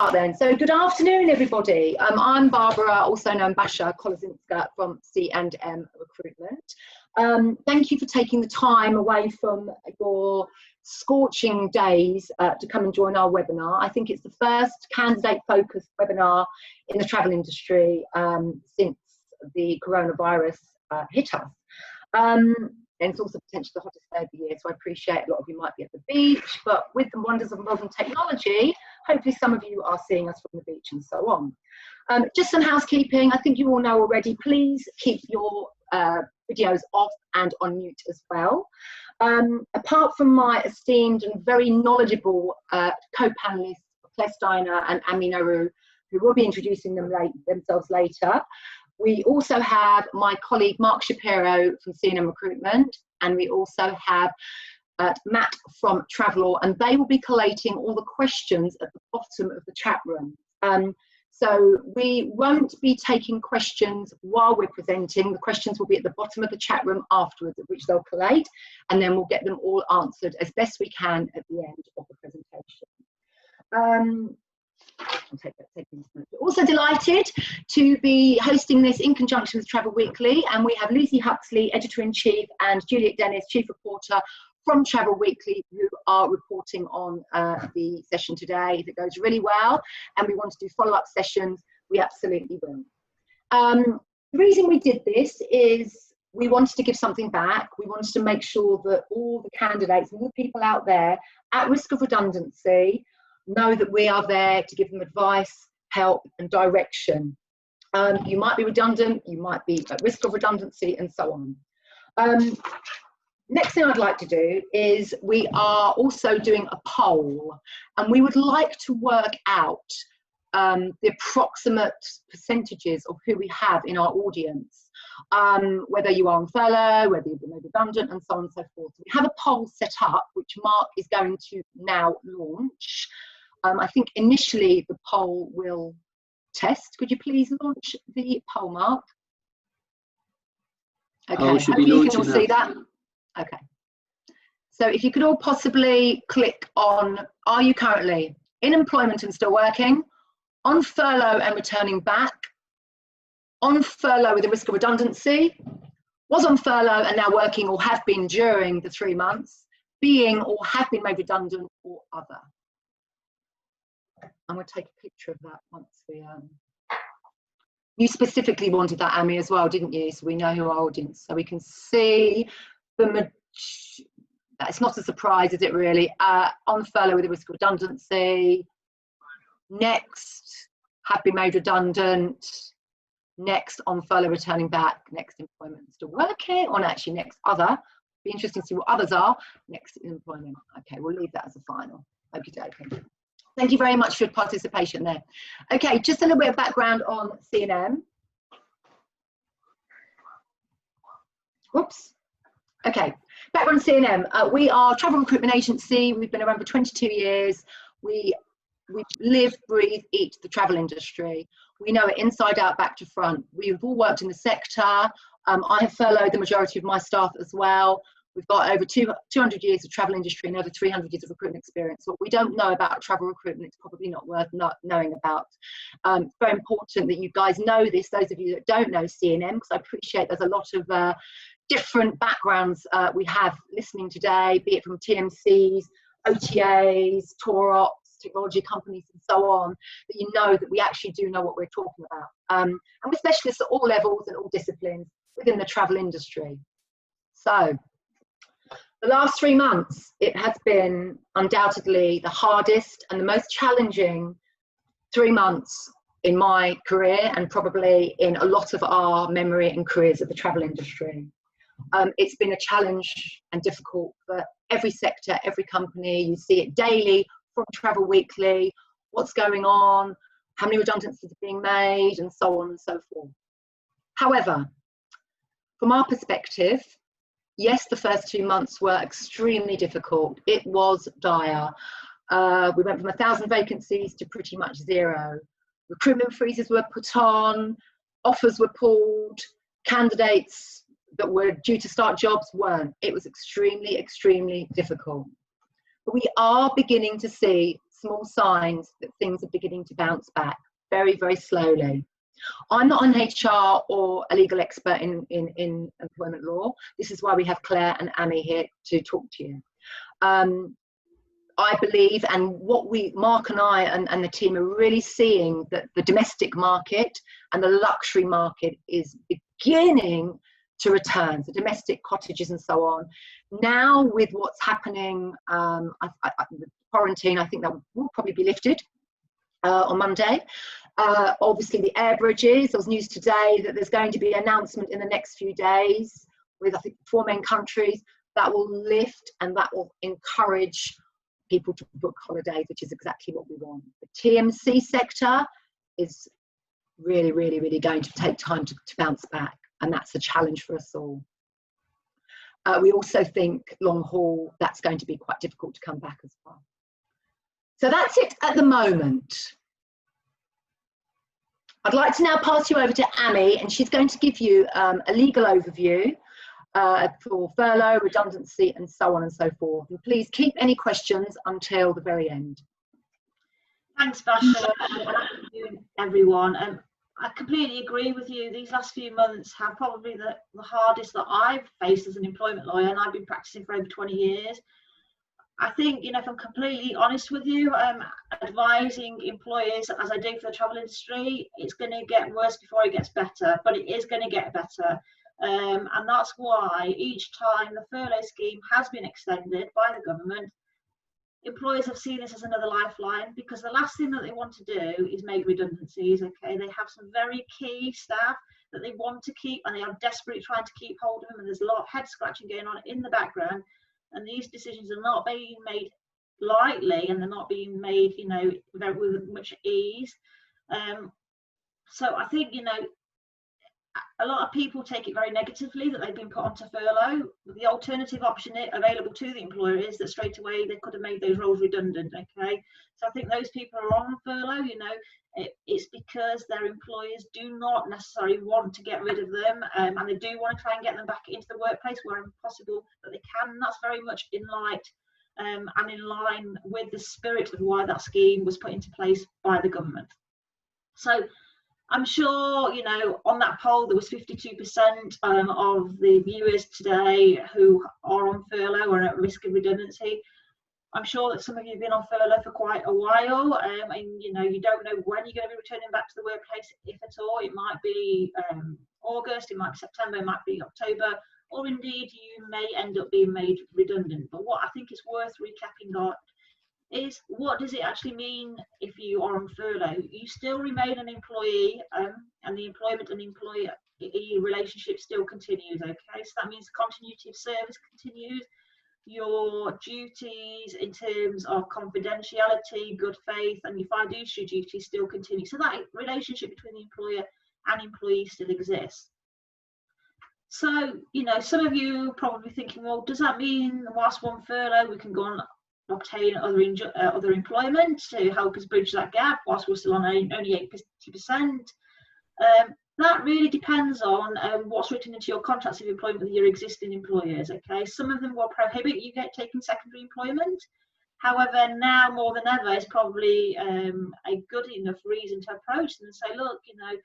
Then. So good afternoon, everybody. I'm Barbara, also known Basha Kolozinska from C&M Recruitment. Thank you for taking the time away from your scorching days to come and join our webinar. I think it's the first candidate-focused webinar in the travel industry since the coronavirus hit us. And it's also potentially the hottest day of the year, so I appreciate a lot of you might be at the beach, but with the wonders of modern technology, hopefully some of you are seeing us from the beach and so on. Just some housekeeping. I think you all know already, please keep your videos off and on mute as well. Apart from my esteemed and very knowledgeable co-panelists, Claire Steiner and Ami Naru, who will be introducing themselves later, we also have my colleague Mark Shapiro from C&M Recruitment, and we also have Matt from Travelor, and they will be collating all the questions at the bottom of the chat room. So we won't be taking questions while we're presenting. The questions will be at the bottom of the chat room afterwards, which they'll collate, and then we'll get them all answered as best we can at the end of the presentation. We're also delighted to be hosting this in conjunction with Travel Weekly, and we have Lucy Huxley, Editor-in-Chief, and Juliet Dennis, Chief Reporter from Travel Weekly, who are reporting on the session today. If it goes really well and we want to do follow-up sessions, we absolutely will. The reason we did this is we wanted to give something back. We wanted to make sure that all the candidates, all the people out there at risk of redundancy, know that we are there to give them advice, help and direction. You might be redundant, you might be at risk of redundancy and so on. Next thing I'd like to do is we are also doing a poll, and we would like to work out the approximate percentages of who we have in our audience, whether you are on furlough, whether you've been made redundant and so on and so forth. We have a poll set up which Mark is going to now launch. I think initially the poll will test. Could you please launch the poll, Mark? Okay, hopefully you can all see that. Okay. So if you could all possibly click on, are you currently in employment and still working, on furlough and returning back, on furlough with a risk of redundancy, was on furlough and now working or have been during the 3 months, being or have been made redundant, or other. I'm going to take a picture of that once we you specifically wanted that, Amy, as well, didn't you? So we know who our audience, so we can see the it's not a surprise, is it really? On furlough with a risk of redundancy, next have been made redundant, next on furlough returning back, next employment still working, or actually next other. Be interesting to see what others are. Next employment. Okay, we'll leave that as a final. Okay. Thank you very much for your participation there. Okay, just a little bit of background on C&M. Whoops. Okay, background on C&M. We are a travel recruitment agency. We've been around for 22 years. We live, breathe, eat the travel industry. We know it inside out, back to front. We've all worked in the sector. I have furloughed the majority of my staff as well. We've got over 200 years of travel industry and over 300 years of recruitment experience. What we don't know about travel recruitment, it's probably not worth not knowing about. It's very important that you guys know this, those of you that don't know C&M, because I appreciate there's a lot of different backgrounds we have listening today, be it from TMCs, OTAs, tour ops, technology companies and so on, that you know that we actually do know what we're talking about. And we're specialists at all levels and all disciplines within the travel industry. So, the last 3 months, it has been undoubtedly the hardest and the most challenging 3 months in my career, and probably in a lot of our memory and careers of the travel industry. It's been a challenge and difficult for every sector, every company. You see it daily from Travel Weekly, what's going on, how many redundancies are being made, and so on and so forth. However, from our perspective, yes, the first 2 months were extremely difficult. It was dire. We went from 1,000 vacancies to pretty much 0. Recruitment freezes were put on, offers were pulled, candidates that were due to start jobs weren't. It was extremely, extremely difficult. But we are beginning to see small signs that things are beginning to bounce back very, very slowly. I'm not an HR or a legal expert in employment law. This is why we have Claire and Amy here to talk to you. I believe, and what Mark and I and the team are really seeing, that the domestic market and the luxury market is beginning to return, so domestic cottages and so on. Now with what's happening, with quarantine, I think that will probably be lifted on Monday. Obviously the air bridges, there was news today that there's going to be an announcement in the next few days with, I think, 4 main countries that will lift, and that will encourage people to book holidays, which is exactly what we want. The TMC sector is really, really, really going to take time to bounce back, and that's a challenge for us all. We also think long haul, that's going to be quite difficult to come back as well. So that's it at the moment. I'd like to now pass you over to Amy, and she's going to give you a legal overview for furlough, redundancy, and so on and so forth. And please keep any questions until the very end. Thanks, Basha, and everyone. I completely agree with you. These last few months have probably the hardest that I've faced as an employment lawyer, and I've been practicing for over 20 years. I think, you know, if I'm completely honest with you, advising employers, as I do for the travel industry, it's going to get worse before it gets better, but it is going to get better. And that's why each time the furlough scheme has been extended by the government, employers have seen this as another lifeline, because the last thing that they want to do is make redundancies. Okay, they have some very key staff that they want to keep, and they are desperately trying to keep hold of them, and there's a lot of head scratching going on in the background, and these decisions are not being made lightly, and they're not being made, you know, with much ease. So I think, you know, a lot of people take it very negatively that they've been put onto furlough. The alternative option available to the employer is that straight away they could have made those roles redundant. Okay, so I think those people are on furlough, you know, it's because their employers do not necessarily want to get rid of them, and they do want to try and get them back into the workplace where possible, but they can, and that's very much in light and in line with the spirit of why that scheme was put into place by the government. So I'm sure, you know, on that poll there was 52% of the viewers today who are on furlough or at risk of redundancy. I'm sure that some of you have been on furlough for quite a while, and you know, you don't know when you're going to be returning back to the workplace, if at all. It might be August, it might be September, it might be October, or indeed you may end up being made redundant. But what I think is worth recapping on is, what does it actually mean if you are on furlough? You still remain an employee, and the employment and employer relationship still continues. Okay, so that means continuity of service continues. Your duties in terms of confidentiality, good faith, and your fiduciary duties still continue. So that relationship between the employer and employee still exists. So, you know, some of you are probably thinking, well, does that mean whilst we're on furlough we can go and obtain other employment to help us bridge that gap whilst we're still on only 80%? That really depends on what's written into your contracts of employment with your existing employers. Okay, some of them will prohibit you taking secondary employment. However, now more than ever is probably a good enough reason to approach them and say, look, you know,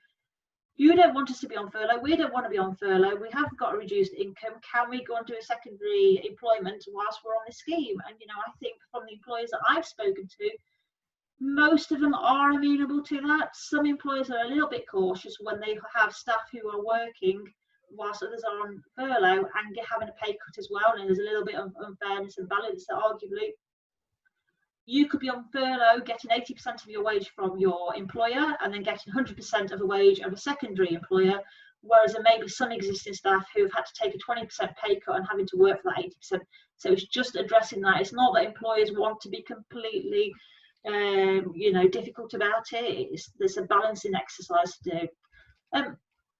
you don't want us to be on furlough, we don't want to be on furlough, we have got a reduced income, can we go and do a secondary employment whilst we're on this scheme? And, you know, I think from the employers that I've spoken to, most of them are amenable to that. Some employers are a little bit cautious when they have staff who are working whilst others are on furlough and having a pay cut as well, and there's a little bit of unfairness and balance that arguably you could be on furlough getting 80% of your wage from your employer and then getting 100% of a wage of a secondary employer, whereas there may be some existing staff who have had to take a 20% pay cut and having to work for that 80%. So it's just addressing that. It's not that employers want to be completely you know, difficult about it. There's a balancing exercise to do.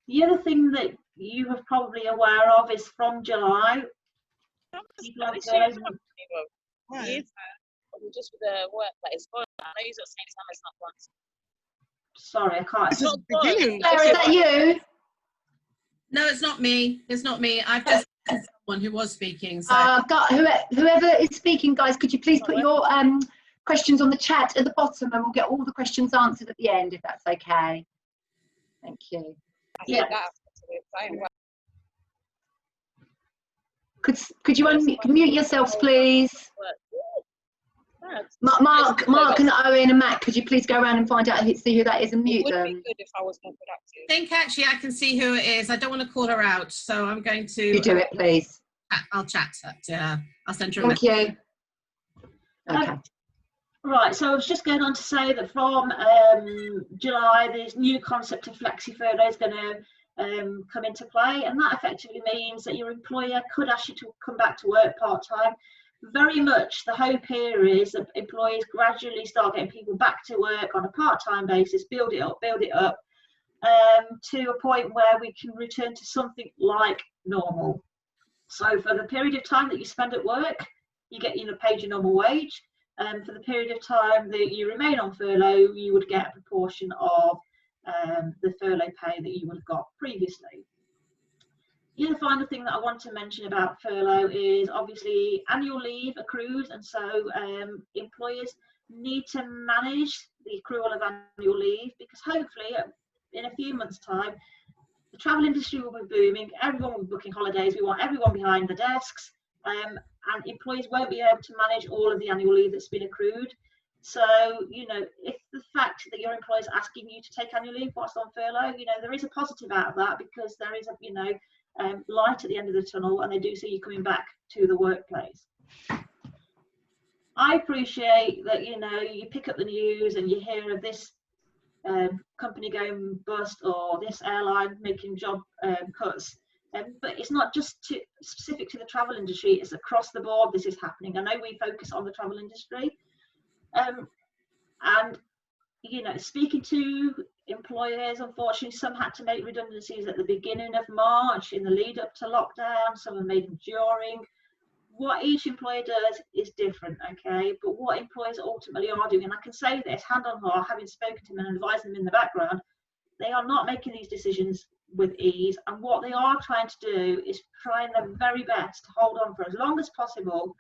The other thing that you are probably aware of is from July, just with the work that is going on. I know you're saying it's not once. Sorry, I can't. This is beginning. Claire, is that you? No, it's not me. It's not me. I've just someone who was speaking. So I've got whoever is speaking, guys. Could you please put your questions on the chat at the bottom, and we'll get all the questions answered at the end, if that's okay. Thank you. Yeah. Could you mute yourselves, please? Mark and Owen and Matt, could you please go around and find out see who that is and mute them? It would be good if I was more productive. I think actually I can see who it is. I don't want to call her out, so I'm going to. You do it, please. I'll chat to her. I'll send her a Thank message. you. Okay. Right, so I was just going on to say that from July, this new concept of flexi furlough is going to come into play, and that effectively means that your employer could ask you to come back to work part-time. Very much the hope here is that employers gradually start getting people back to work on a part-time basis, build it up to a point where we can return to something like normal. So for the period of time that you spend at work, you get paid your normal wage. For the period of time that you remain on furlough, you would get a proportion of the furlough pay that you would have got previously. The other final thing that I want to mention about furlough is obviously annual leave accrues, and so employers need to manage the accrual of annual leave, because hopefully in a few months' time the travel industry will be booming, everyone will be booking holidays, we want everyone behind the desks, and employees won't be able to manage all of the annual leave that's been accrued. So, if the fact that your employer is asking you to take annual leave whilst on furlough, there is a positive out of that, because there is a, light at the end of the tunnel, and they do see you coming back to the workplace. I appreciate that, you pick up the news and you hear of this company going bust or this airline making job cuts. But it's not just specific to the travel industry, it's across the board this is happening. I know we focus on the travel industry. And, speaking to employers, unfortunately, some had to make redundancies at the beginning of March in the lead up to lockdown, some are made during. What each employer does is different, okay? But what employers ultimately are doing, and I can say this, hand on heart, having spoken to them and advising them in the background, they are not making these decisions with ease, and what they are trying to do is trying their very best to hold on for as long as possible,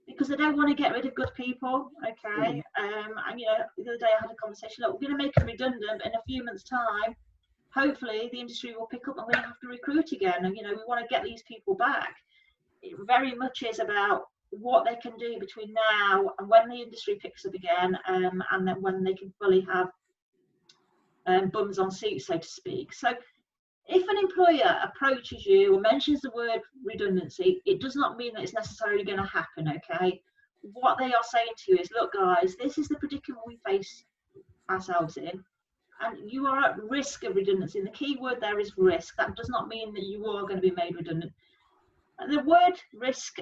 because they don't want to get rid of good people, okay? And the other day I had a conversation, look, we're going to make them redundant in a few months' time. Hopefully the industry will pick up and we're going to have to recruit again, and we want to get these people back. It very much is about what they can do between now and when the industry picks up again, and then when they can fully have bums on seats, so to speak. So if an employer approaches you or mentions the word redundancy, it does not mean that it's necessarily going to happen, okay? What they are saying to you is, look guys, this is the predicament we face ourselves in, and you are at risk of redundancy. And the key word there is risk. That does not mean that you are going to be made redundant. And the word risk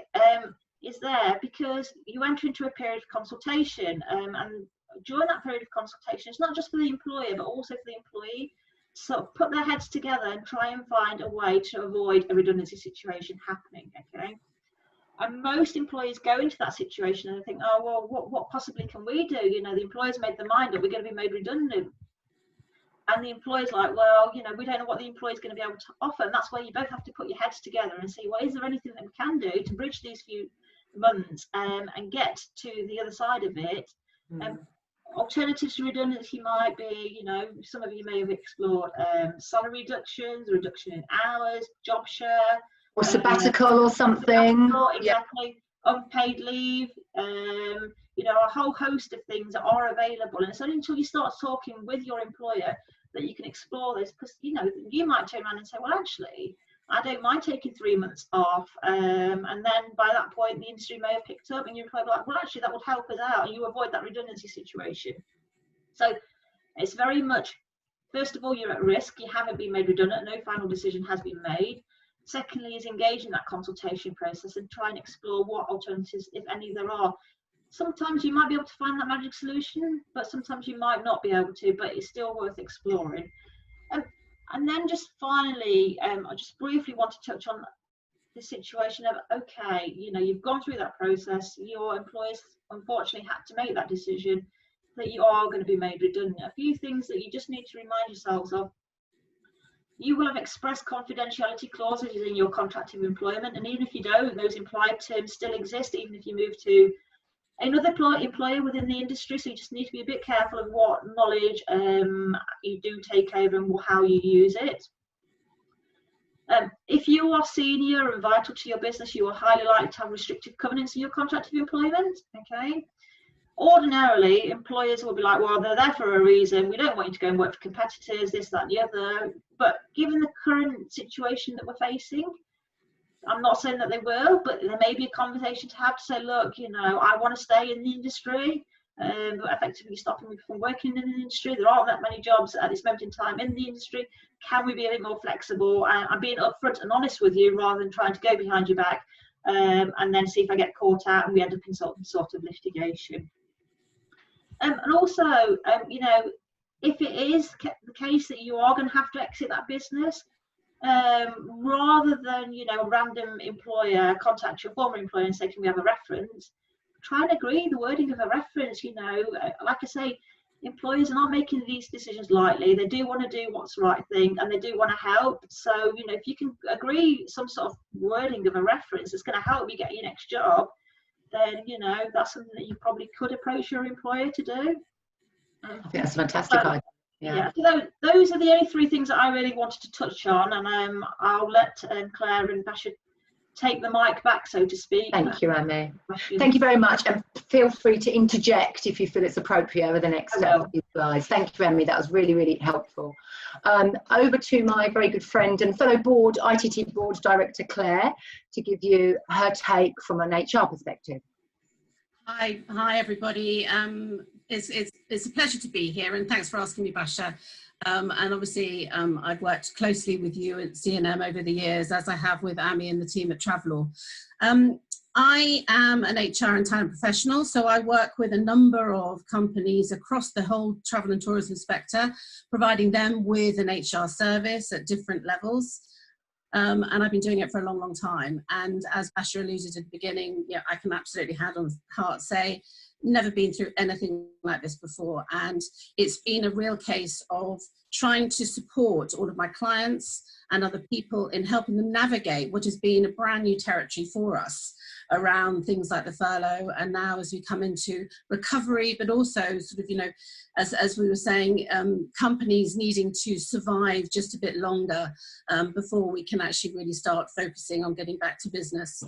is there because you enter into a period of consultation, and during that period of consultation, it's not just for the employer but also for the employee. So put their heads together and try and find a way to avoid a redundancy situation happening, okay? And most employees go into that situation and they think, oh, well, what possibly can we do? The employer's made their mind up, we're going to be made redundant. And the employer's like, well, we don't know what the employer's going to be able to offer. And that's where you both have to put your heads together and see, well, is there anything that we can do to bridge these few months and get to the other side of it? Alternatives to redundancy might be, some of you may have explored salary reductions, reduction in hours, job share. Or sabbatical or something. Sabbatical, exactly. Yeah. Unpaid leave, a whole host of things that are available. And it's only until you start talking with your employer that you can explore this, because, you might turn around and say, well, actually, I don't mind taking 3 months off. And then by that point, the industry may have picked up and your employer will be like, well, actually, that would help us out, and you avoid that redundancy situation. So it's very much, first of all, you're at risk. You haven't been made redundant. No final decision has been made. Secondly, is engage in that consultation process and try and explore what alternatives, if any, there are. Sometimes you might be able to find that magic solution, but sometimes you might not be able to, but it's still worth exploring. And then just finally, I just briefly want to touch on the situation of, okay, you've gone through that process, your employers unfortunately had to make that decision that you are going to be made redundant. A few things that you just need to remind yourselves of. You will have expressed confidentiality clauses in your contract of employment, and even if you don't, those implied terms still exist, even if you move to another employer within the industry, so you just need to be a bit careful of what knowledge you do take over and how you use it. If you are senior and vital to your business, you are highly likely to have restrictive covenants in your contract of employment. Okay. Ordinarily, employers will be like, well, they're there for a reason. We don't want you to go and work for competitors, this, that, and the other. But given the current situation that we're facing, I'm not saying that they will, but there may be a conversation to have to say, look, you know, I want to stay in the industry, but effectively stopping me from working in the industry. There aren't that many jobs at this moment in time in the industry. Can we be a bit more flexible? I'm being upfront and honest with you rather than trying to go behind your back and then see if I get caught out and we end up in some sort of litigation. And also, you know, if it is the case that you are going to have to exit that business, rather than, you know, a random employer contact your former employer and say, can we have a reference? Try and agree the wording of a reference. You know, like I say, employers are not making these decisions lightly. They do want to do what's the right thing and they do want to help. So, you know, if you can agree some sort of wording of a reference that's going to help you get your next job, then, you know, that's something that you probably could approach your employer to do. I think that's a fantastic idea. Yeah, so those are the only three things that I really wanted to touch on, and I'll let Claire and Basha take the mic back, so to speak. Thank you, Amy. Thank you very much, and feel free to interject if you feel it's appropriate over the next few slides. Thank you, Amy. That was really, really helpful. Over to my very good friend and fellow board, ITT Board Director, Claire, to give you her take from an HR perspective. Hi everybody. It's a pleasure to be here, and thanks for asking me, Basha. And obviously, I've worked closely with you at C&M over the years, as I have with Amy and the team at Travelall. I am an HR and talent professional, so I work with a number of companies across the whole travel and tourism sector, providing them with an HR service at different levels. And I've been doing it for a long, long time. And as Basha alluded at the beginning, yeah, I can absolutely hand on heart say, never been through anything like this before. And it's been a real case of trying to support all of my clients and other people in helping them navigate what has been a brand new territory for us around things like the furlough. And now as we come into recovery, but also sort of, you know, as we were saying, companies needing to survive just a bit longer before we can actually really start focusing on getting back to business.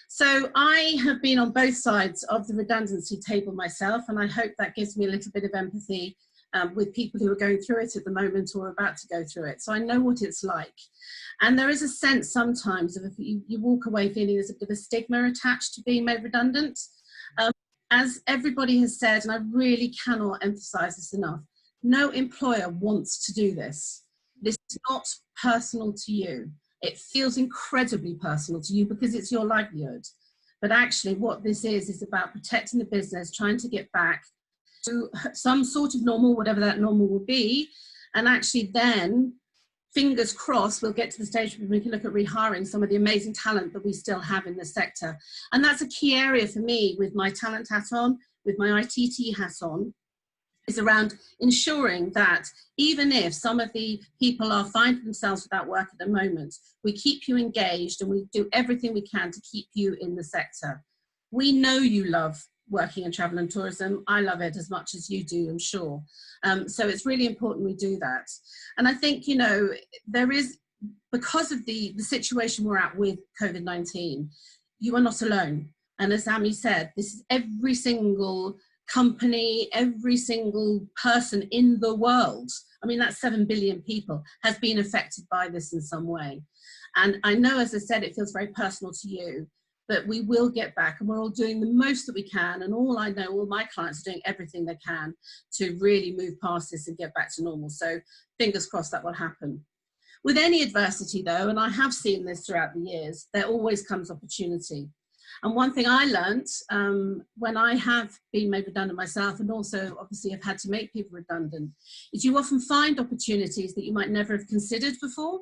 So I have been on both sides of the redundancy table myself, and I hope that gives me a little bit of empathy with people who are going through it at the moment or about to go through it. So I know what it's like. And there is a sense sometimes of if you walk away feeling there's a bit of a stigma attached to being made redundant. As everybody has said, and I really cannot emphasize this enough, no employer wants to do this. This is not personal to you. It feels incredibly personal to you because it's your livelihood. But actually what this is about protecting the business, trying to get back to some sort of normal, whatever that normal will be. And actually then, fingers crossed, we'll get to the stage where we can look at rehiring some of the amazing talent that we still have in the sector. And that's a key area for me with my talent hat on, with my ITT hat on, is around ensuring that even if some of the people are finding themselves without work at the moment, we keep you engaged and we do everything we can to keep you in the sector. We know you love working in travel and tourism. I love it as much as you do, I'm sure. So it's really important we do that. And I think, you know, there is, because of the situation we're at with COVID-19, you are not alone. And as Amy said, this is every single company, every single person in the world, I mean, that's 7 billion people, has been affected by this in some way. And I know, as I said, it feels very personal to you, but we will get back and we're all doing the most that we can. And all I know, all my clients are doing everything they can to really move past this and get back to normal. So fingers crossed that will happen. With any adversity though, and I have seen this throughout the years, there always comes opportunity. And one thing I learned when I have been made redundant myself, and also obviously have had to make people redundant, is you often find opportunities that you might never have considered before.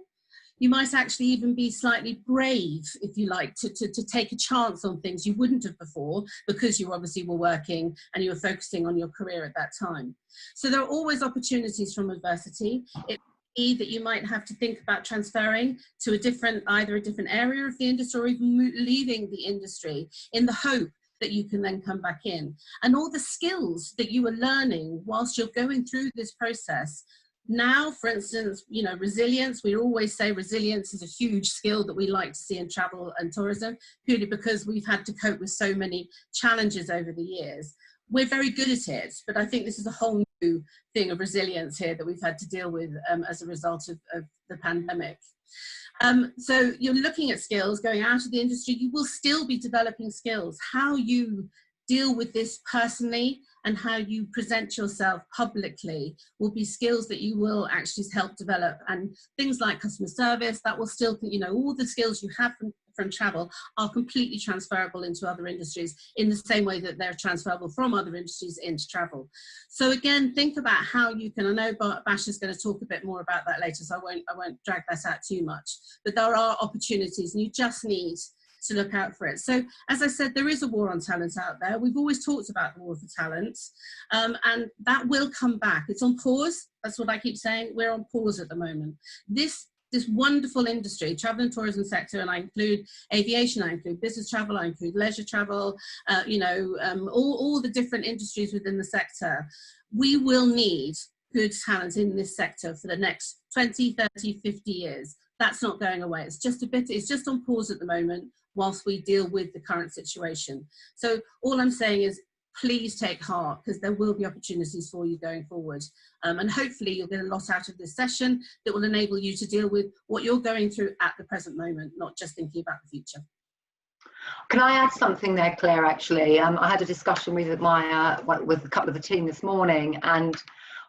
You might actually even be slightly brave, if you like, to take a chance on things you wouldn't have before, because you obviously were working and you were focusing on your career at that time. So there are always opportunities from adversity. It that you might have to think about transferring to a different, either a different area of the industry or even leaving the industry in the hope that you can then come back in. And all the skills that you are learning whilst you're going through this process. Now, for instance, you know, resilience, we always say resilience is a huge skill that we like to see in travel and tourism, purely because we've had to cope with so many challenges over the years. We're very good at it, but I think this is a whole new thing of resilience here that we've had to deal with as a result of the pandemic. So you're looking at skills going out of the industry. You will still be developing skills. How you deal with this personally and how you present yourself publicly will be skills that you will actually help develop. And things like customer service, that will still, you know, all the skills you have from travel are completely transferable into other industries in the same way that they're transferable from other industries into travel. So again, think about how you can, I know Bash is going to talk a bit more about that later, so I won't drag that out too much, but there are opportunities and you just need to look out for it. So as I said, there is a war on talent out there. We've always talked about the war for talent, and that will come back. It's on pause. That's what I keep saying. We're on pause at the moment. This wonderful industry, travel and tourism sector, and I include aviation, I include business travel, I include leisure travel, you know, all the different industries within the sector. We will need good talent in this sector for the next 20, 30, 50 years. That's not going away. It's just on pause at the moment whilst we deal with the current situation. So all I'm saying is please take heart, because there will be opportunities for you going forward. And hopefully you'll get a lot out of this session that will enable you to deal with what you're going through at the present moment, not just thinking about the future. Can I add something there, Claire, actually? I had a discussion with with a couple of the team this morning, and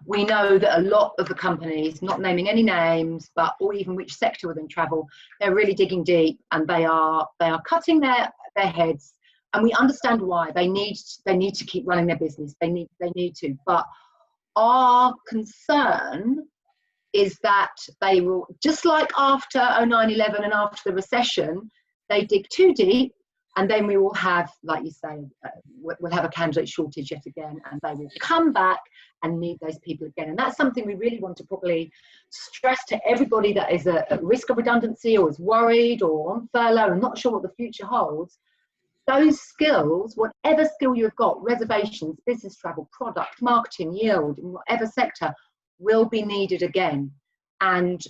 we know that a lot of the companies, not naming any names, but or even which sector within travel, they're really digging deep, and they are cutting their heads, and we understand why. They need to keep running their business. They need to. But our concern is that they will, just like after 09/11 and after the recession, they dig too deep, and then we will have, like you say, we'll have a candidate shortage yet again, and they will come back and need those people again. And that's something we really want to probably stress to everybody that is at risk of redundancy or is worried or on furlough and not sure what the future holds. Those skills, whatever skill you've got, reservations, business travel, product, marketing, yield, in whatever sector, will be needed again. And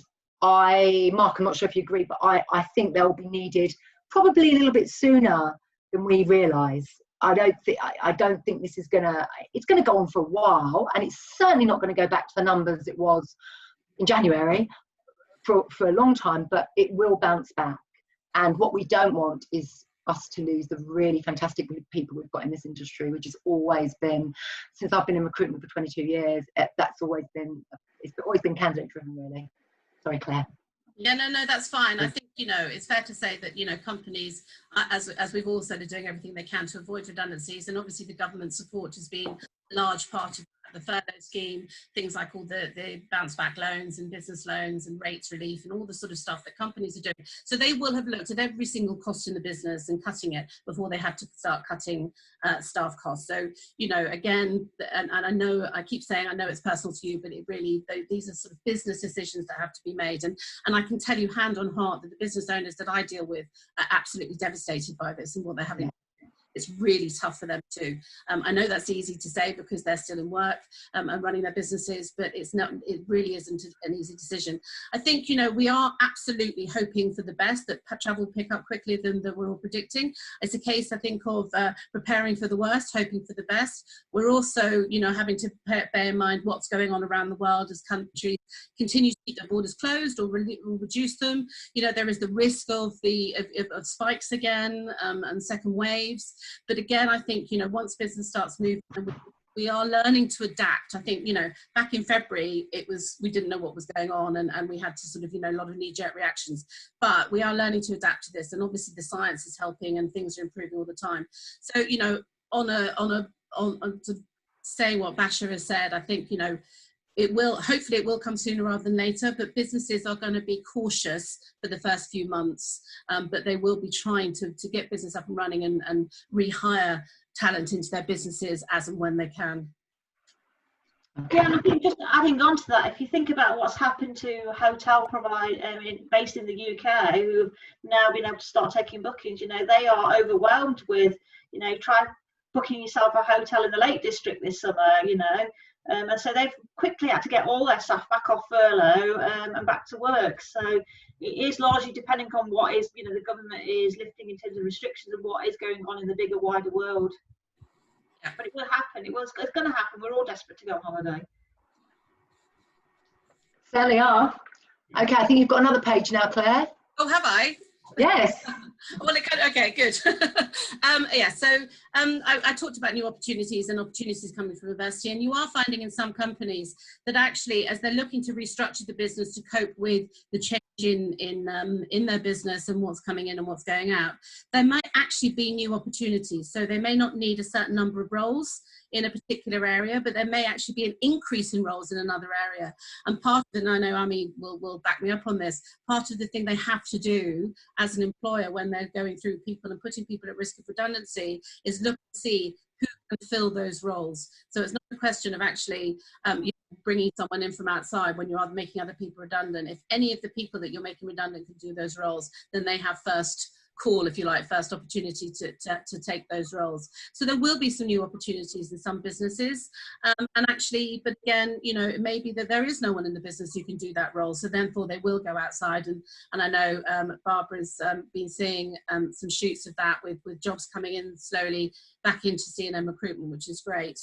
Mark, I'm not sure if you agree, but I think they'll be needed probably a little bit sooner than we realise. I don't think this is it's gonna go on for a while, and it's certainly not going to go back to the numbers it was in January for a long time, but it will bounce back. And what we don't want is us to lose the really fantastic people we've got in this industry, which has always been, since I've been in recruitment for 22 years, it's always been candidate driven, really. Sorry, Claire. Yeah, no, that's fine. I think, you know, it's fair to say that, you know, companies, as we've all said, are doing everything they can to avoid redundancies. And obviously the government support has been a large part of the furlough scheme, things like all the bounce back loans and business loans and rates relief and all the sort of stuff that companies are doing. So they will have looked at every single cost in the business and cutting it before they had to start cutting staff costs. So, you know, again, and I know, I keep saying, I know it's personal to you, but it really, these are sort of business decisions that have to be made. And I can tell you hand on heart that the business owners that I deal with are absolutely devastated by this and what they're having. It's really tough for them too. I know that's easy to say because they're still in work and running their businesses, but it really isn't an easy decision. I think, you know, we are absolutely hoping for the best, that travel will pick up quickly than we're all predicting. It's a case, I think, of preparing for the worst, hoping for the best. We're also, you know, having to bear in mind what's going on around the world as countries continue to keep their borders closed or reduce them. You know, there is the risk of spikes again and second waves. But again, I think, you know, once business starts moving, we are learning to adapt. I think, you know, back in February, we didn't know what was going on, and we had to sort of, you know, a lot of knee-jerk reactions. But we are learning to adapt to this, and obviously the science is helping, and things are improving all the time. So, you know, on to saying what Basha has said, I think, you know, hopefully it will come sooner rather than later, but businesses are going to be cautious for the first few months, but they will be trying to get business up and running and rehire talent into their businesses as and when they can. Yeah, and I think just adding on to that, if you think about what's happened to hotel providers based in the UK who've now been able to start taking bookings, you know, they are overwhelmed with, you know, try booking yourself a hotel in the Lake District this summer, you know. And so they've quickly had to get all their staff back off furlough and back to work. So it is largely depending on what is, you know, the government is lifting in terms of restrictions and what is going on in the bigger, wider world. Yeah, but it will happen. It's going to happen. We're all desperate to go on holiday. Certainly are. Okay, I think you've got another page now, Claire. Oh, have I? Yes. Well, okay, good. Yeah, so I talked about new opportunities and opportunities coming from university, and you are finding in some companies that actually, as they're looking to restructure the business to cope with the change in their business and what's coming in and what's going out, there might actually be new opportunities. So they may not need a certain number of roles in a particular area, but there may actually be an increase in roles in another area. And part of it, and I know Ami will back me up on this, part of the thing they have to do as an employer when they're going through people and putting people at risk of redundancy is look and see who can fill those roles. So it's not a question of actually bringing someone in from outside when you're making other people redundant. If any of the people that you're making redundant can do those roles, then they have first call, if you like, first opportunity to take those roles. So there will be some new opportunities in some businesses, and actually, but again, you know, it may be that there is no one in the business who can do that role, so therefore they will go outside, and I know Barbara's been seeing some shoots of that with jobs coming in slowly back into C&M Recruitment, which is great.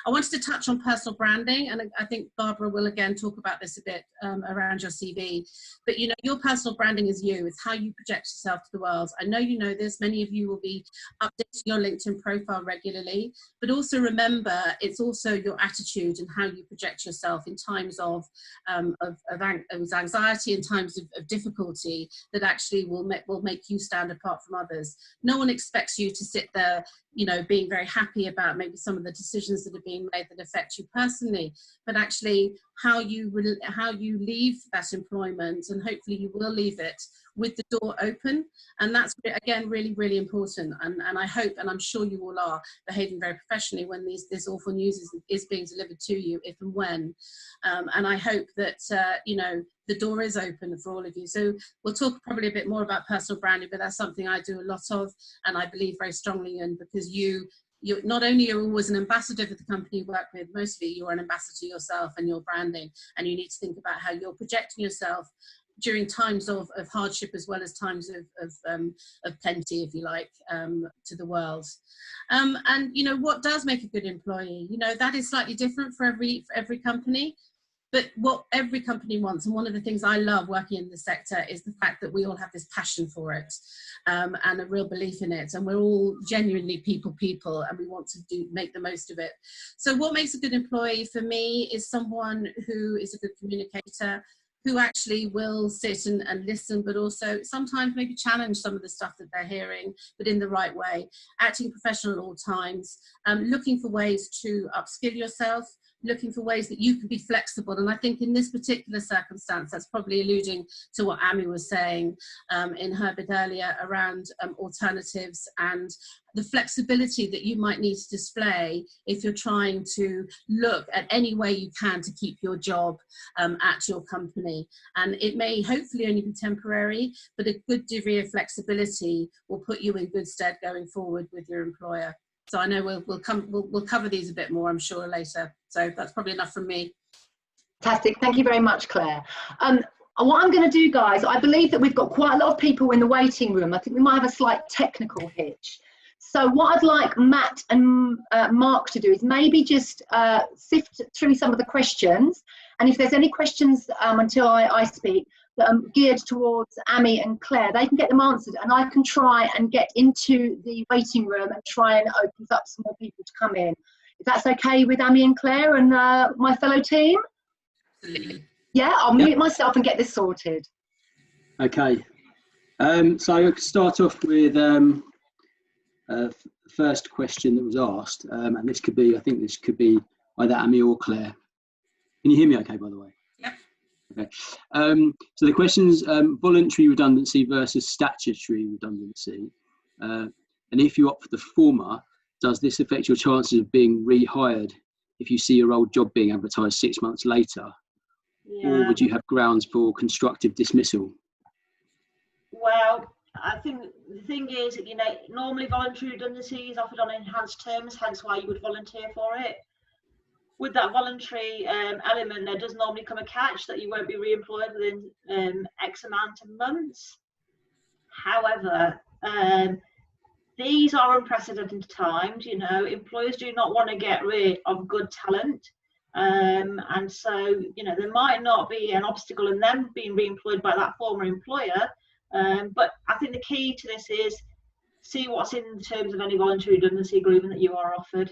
I wanted to touch on personal branding, and I think Barbara will again talk about this a bit around your CV, but you know, your personal branding is you. It's how you project yourself to the world. I know you know this, many of you will be updating your LinkedIn profile regularly, but also remember, it's also your attitude and how you project yourself in times of anxiety and times of difficulty that actually will make you stand apart from others. No one expects you to sit there, you know, being very happy about maybe some of the decisions that are being made that affect you personally, but actually how you leave that employment, and hopefully you will leave it with the door open. And that's again really, really important, and I hope, and I'm sure you all are behaving very professionally when this awful news is being delivered to you, if and when, and I hope that you know, the door is open for all of you. So we'll talk probably a bit more about personal branding, but that's something I do a lot of, and I believe very strongly in, because you're not only you're always an ambassador for the company you work with, mostly you're an ambassador yourself and your branding, and you need to think about how you're projecting yourself during times of hardship as well as times of plenty, if you like, to the world. And you know, what does make a good employee? You know, that is slightly different for every company. But what every company wants, and one of the things I love working in the sector, is the fact that we all have this passion for it, and a real belief in it, and we're all genuinely people, and we want to make the most of it. So what makes a good employee for me is someone who is a good communicator, who actually will sit and listen, but also sometimes maybe challenge some of the stuff that they're hearing, but in the right way, acting professional at all times, looking for ways to upskill yourself, looking for ways that you can be flexible. And I think in this particular circumstance, that's probably alluding to what Ami was saying in her bit earlier around alternatives and the flexibility that you might need to display if you're trying to look at any way you can to keep your job at your company. And it may hopefully only be temporary, but a good degree of flexibility will put you in good stead going forward with your employer. So I know we'll cover these a bit more, I'm sure, later. So that's probably enough from me. Fantastic. Thank you very much, Claire. What I'm going to do, guys, I believe that we've got quite a lot of people in the waiting room. I think we might have a slight technical hitch. So what I'd like Matt and Mark to do is maybe just sift through some of the questions. And if there's any questions until I speak, geared towards Ami and Claire, they can get them answered, and I can try and get into the waiting room and try and open up some more people to come in. If that's okay with Ami and Claire and my fellow team? Absolutely. Yeah, I'll mute myself and get this sorted. Okay. So I could start off with the first question that was asked, and this could be, I think this could be either Ami or Claire. Can you hear me okay, by the way? Yep. Okay. So the question's voluntary redundancy versus statutory redundancy. And if you opt for the former, does this affect your chances of being rehired if you see your old job being advertised 6 months later? Yeah. Or would you have grounds for constructive dismissal? Well, I think the thing is, you know, normally voluntary redundancy is offered on enhanced terms, hence why you would volunteer for it. With that voluntary element, there does normally come a catch that you won't be re-employed within X amount of months. However, these are unprecedented times. You know, employers do not want to get rid of good talent. And so, you know, there might not be an obstacle in them being re-employed by that former employer. But I think the key to this is see what's in terms of any voluntary redundancy agreement that you are offered.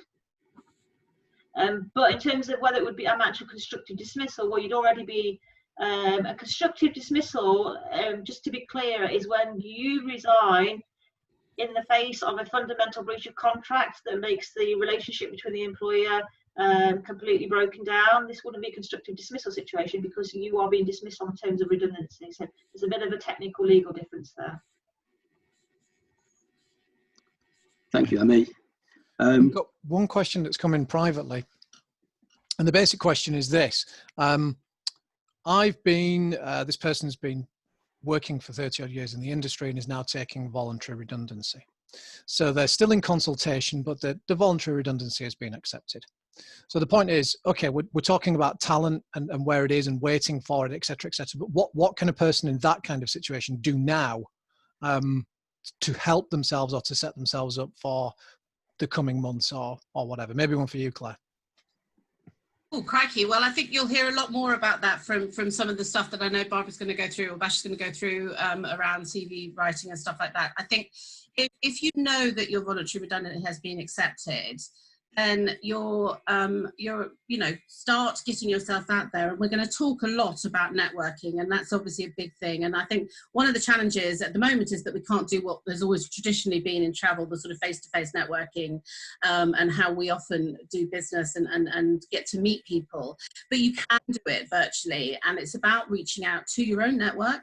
But in terms of whether it would be a actual constructive dismissal, well, you'd already be a constructive dismissal, just to be clear, is when you resign in the face of a fundamental breach of contract that makes the relationship between the employer completely broken down. This wouldn't be a constructive dismissal situation because you are being dismissed on terms of redundancy. So there's a bit of a technical legal difference there. Thank you, Amy. I've got one question that's come in privately, and the basic question is this. This person's been working for 30 odd years in the industry and is now taking voluntary redundancy. So they're still in consultation, but the voluntary redundancy has been accepted. So the point is, okay, we're talking about talent and where it is and waiting for it, et cetera, but what can a person in that kind of situation do now to help themselves or to set themselves up for the coming months or whatever? Maybe one for you, Claire. Oh, crikey. Well, I think you'll hear a lot more about that from some of the stuff that I know Barbara's going to go through or Bash is going to go through around CV writing and stuff like that. I think if you know that your voluntary redundancy has been accepted, then you're start getting yourself out there. And we're going to talk a lot about networking, and that's obviously a big thing. And I think one of the challenges at the moment is that we can't do what there's always traditionally been in travel, the sort of face-to-face networking, and how we often do business and get to meet people. But you can do it virtually, and it's about reaching out to your own network.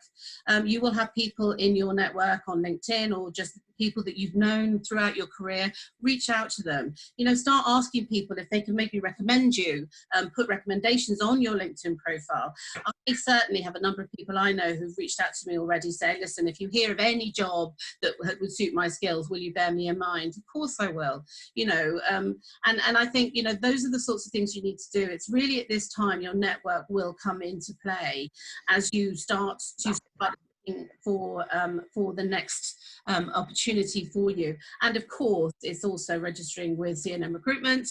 You will have people in your network on LinkedIn or just people that you've known throughout your career. Reach out to them. You know, start asking people if they can maybe recommend you, put recommendations on your LinkedIn profile. I certainly have a number of people I know who've reached out to me already saying, listen, if you hear of any job that would suit my skills, will you bear me in mind? Of course I will. You know, and I think, you know, those are the sorts of things you need to do. It's really at this time your network will come into play as you start to for the next opportunity for you. And of course, it's also registering with C&M Recruitment,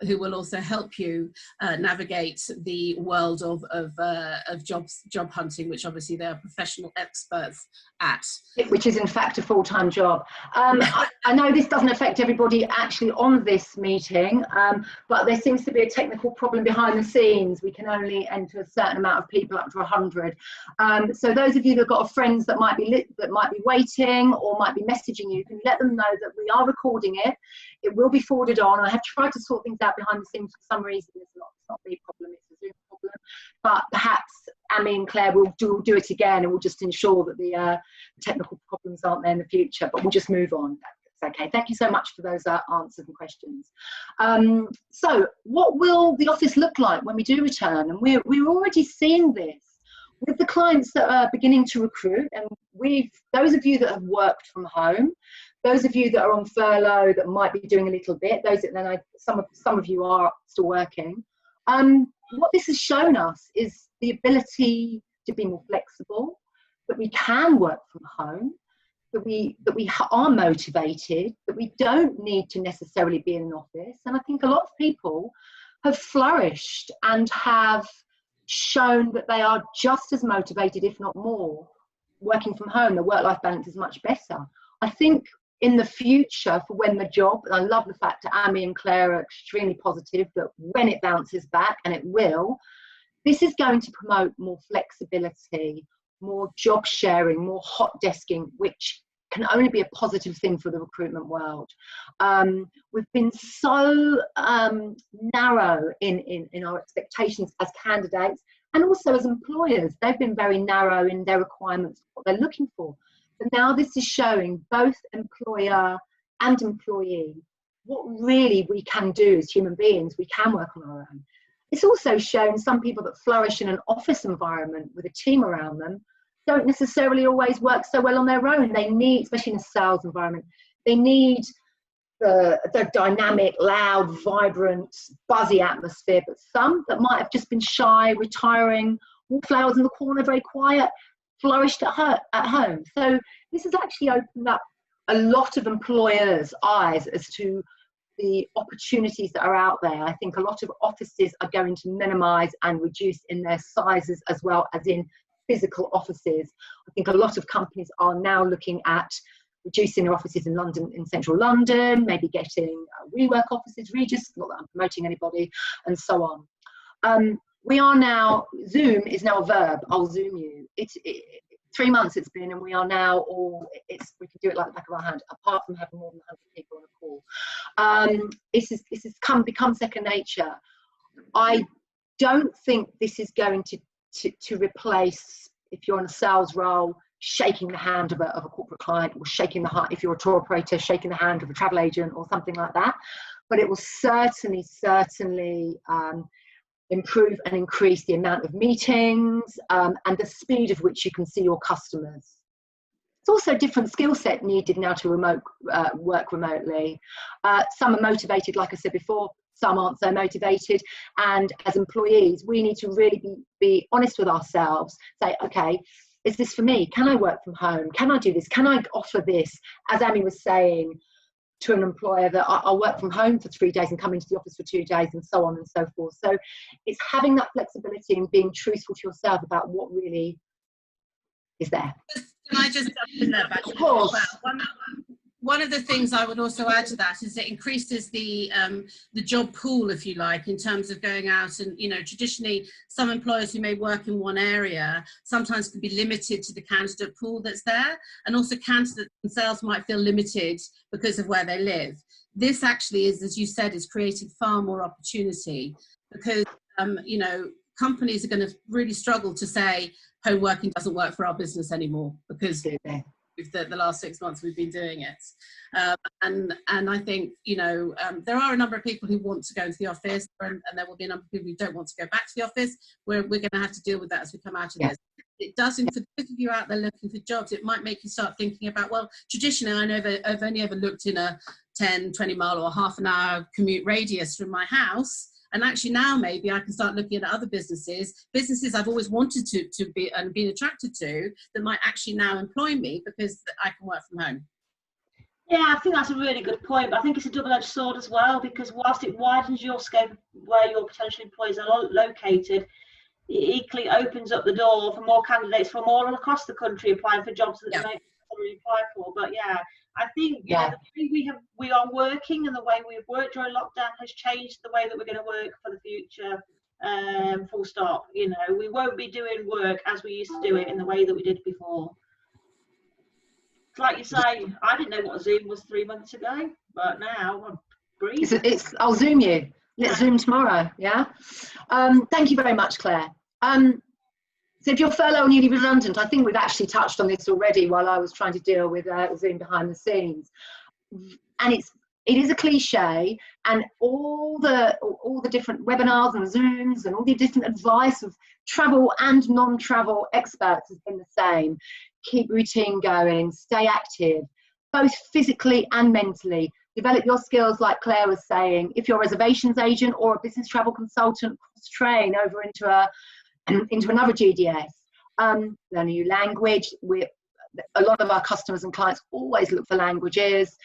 who will also help you navigate the world of job hunting, which obviously they are professional experts at. Which is in fact a full-time job. I know this doesn't affect everybody actually on this meeting, but there seems to be a technical problem behind the scenes. We can only enter a certain amount of people, up to 100. So those of you that have got friends that might be waiting or might be messaging you, can let them know that we are recording it. It will be forwarded on. I have tried to sort things out behind the scenes. For some reason it's not a problem, it's a Zoom problem, but perhaps Amy and Claire will do it again, and we'll just ensure that the technical problems aren't there in the future, but we'll just move on. That's okay. Thank you so much for those answers and questions. So what will the office look like when we do return? And we're already seeing this with the clients that are beginning to recruit, and those of you that have worked from home, those of you that are on furlough that might be doing a little bit, some of you are still working. What this has shown us is the ability to be more flexible, that we can work from home, that we are motivated, that we don't need to necessarily be in an office. And I think a lot of people have flourished and have shown that they are just as motivated, if not more, working from home. The work-life balance is much better. I think in the future, for when the job, and I love the fact that Amy and Claire are extremely positive that when it bounces back, and it will, this is going to promote more flexibility, more job sharing, more hot desking, which can only be a positive thing for the recruitment world. We've been so narrow in our expectations as candidates and also as employers. They've been very narrow in their requirements, what they're looking for. But now this is showing both employer and employee what really we can do as human beings. We can work on our own. It's also shown some people that flourish in an office environment with a team around them don't necessarily always work so well on their own. They need, especially in a sales environment, they need the dynamic, loud, vibrant, buzzy atmosphere. But some that might have just been shy, retiring, wallflowers in the corner, very quiet, flourished at home. So this has actually opened up a lot of employers' eyes as to the opportunities that are out there. I think a lot of offices are going to minimise and reduce in their sizes as well as in physical offices. I think a lot of companies are now looking at reducing their offices in London, in central London, maybe getting WeWork offices, Regis, not that I'm promoting anybody, and so on. We are now, Zoom is now a verb. I'll Zoom you. 3 months it's been, and we are now all, we can do it like the back of our hand, apart from having more than 100 people on a call. This has become second nature. I don't think this is going to replace, if you're in a sales role, shaking the hand of a corporate client, or shaking the hand, if you're a tour operator, shaking the hand of a travel agent or something like that. But it will certainly improve and increase the amount of meetings and the speed of which you can see your customers. It's also a different skill set needed now to work remotely. Some are motivated, like I said before, some aren't so motivated. And as employees, we need to really be honest with ourselves, say, okay, is this for me? Can I work from home? Can I do this? Can I offer this? As Amy was saying, to an employer that I'll work from home for 3 days and come into the office for 2 days, and so on and so forth. So it's having that flexibility and being truthful to yourself about what really is there. Can I just jump in there? Of course. One of the things I would also add to that is it increases the job pool, if you like, in terms of going out and, you know, traditionally some employers who may work in one area sometimes can be limited to the candidate pool that's there, and also candidates themselves might feel limited because of where they live. This actually is, as you said, is creating far more opportunity, because, you know, companies are going to really struggle to say home working doesn't work for our business anymore, because the last 6 months we've been doing it. And I think, you know, there are a number of people who want to go into the office, and there will be a number of people who don't want to go back to the office. We're going to have to deal with that as we come out of this. It does, and for those of you out there looking for jobs, it might make you start thinking about, well, traditionally I know that I've only ever looked in a 10, 20 mile or half an hour commute radius from my house. And actually now maybe I can start looking at other businesses I've always wanted to be and been attracted to, that might actually now employ me because I can work from home. Yeah, I think that's a really good point, but I think it's a double-edged sword as well, because whilst it widens your scope where your potential employees are located, it equally opens up the door for more candidates from all across the country applying for jobs that they may already apply for. But yeah, I think you know, the way we are working and the way we've worked during lockdown has changed the way that we're going to work for the future. Full stop. You know, we won't be doing work as we used to do it in the way that we did before. Like you say, I didn't know what Zoom was 3 months ago, but now I'm breathing. I'll Zoom you. Let's Zoom tomorrow. Yeah. Thank you very much, Claire. So if you're furlough or newly redundant, I think we've actually touched on this already while I was trying to deal with Zoom behind the scenes. And it is a cliche, and all the different webinars and Zooms and all the different advice of travel and non-travel experts has been the same. Keep routine going, stay active, both physically and mentally. Develop your skills, like Claire was saying. If you're a reservations agent or a business travel consultant, cross-train over into another GDS. Learn a new language. A lot of our customers and clients always look for languages.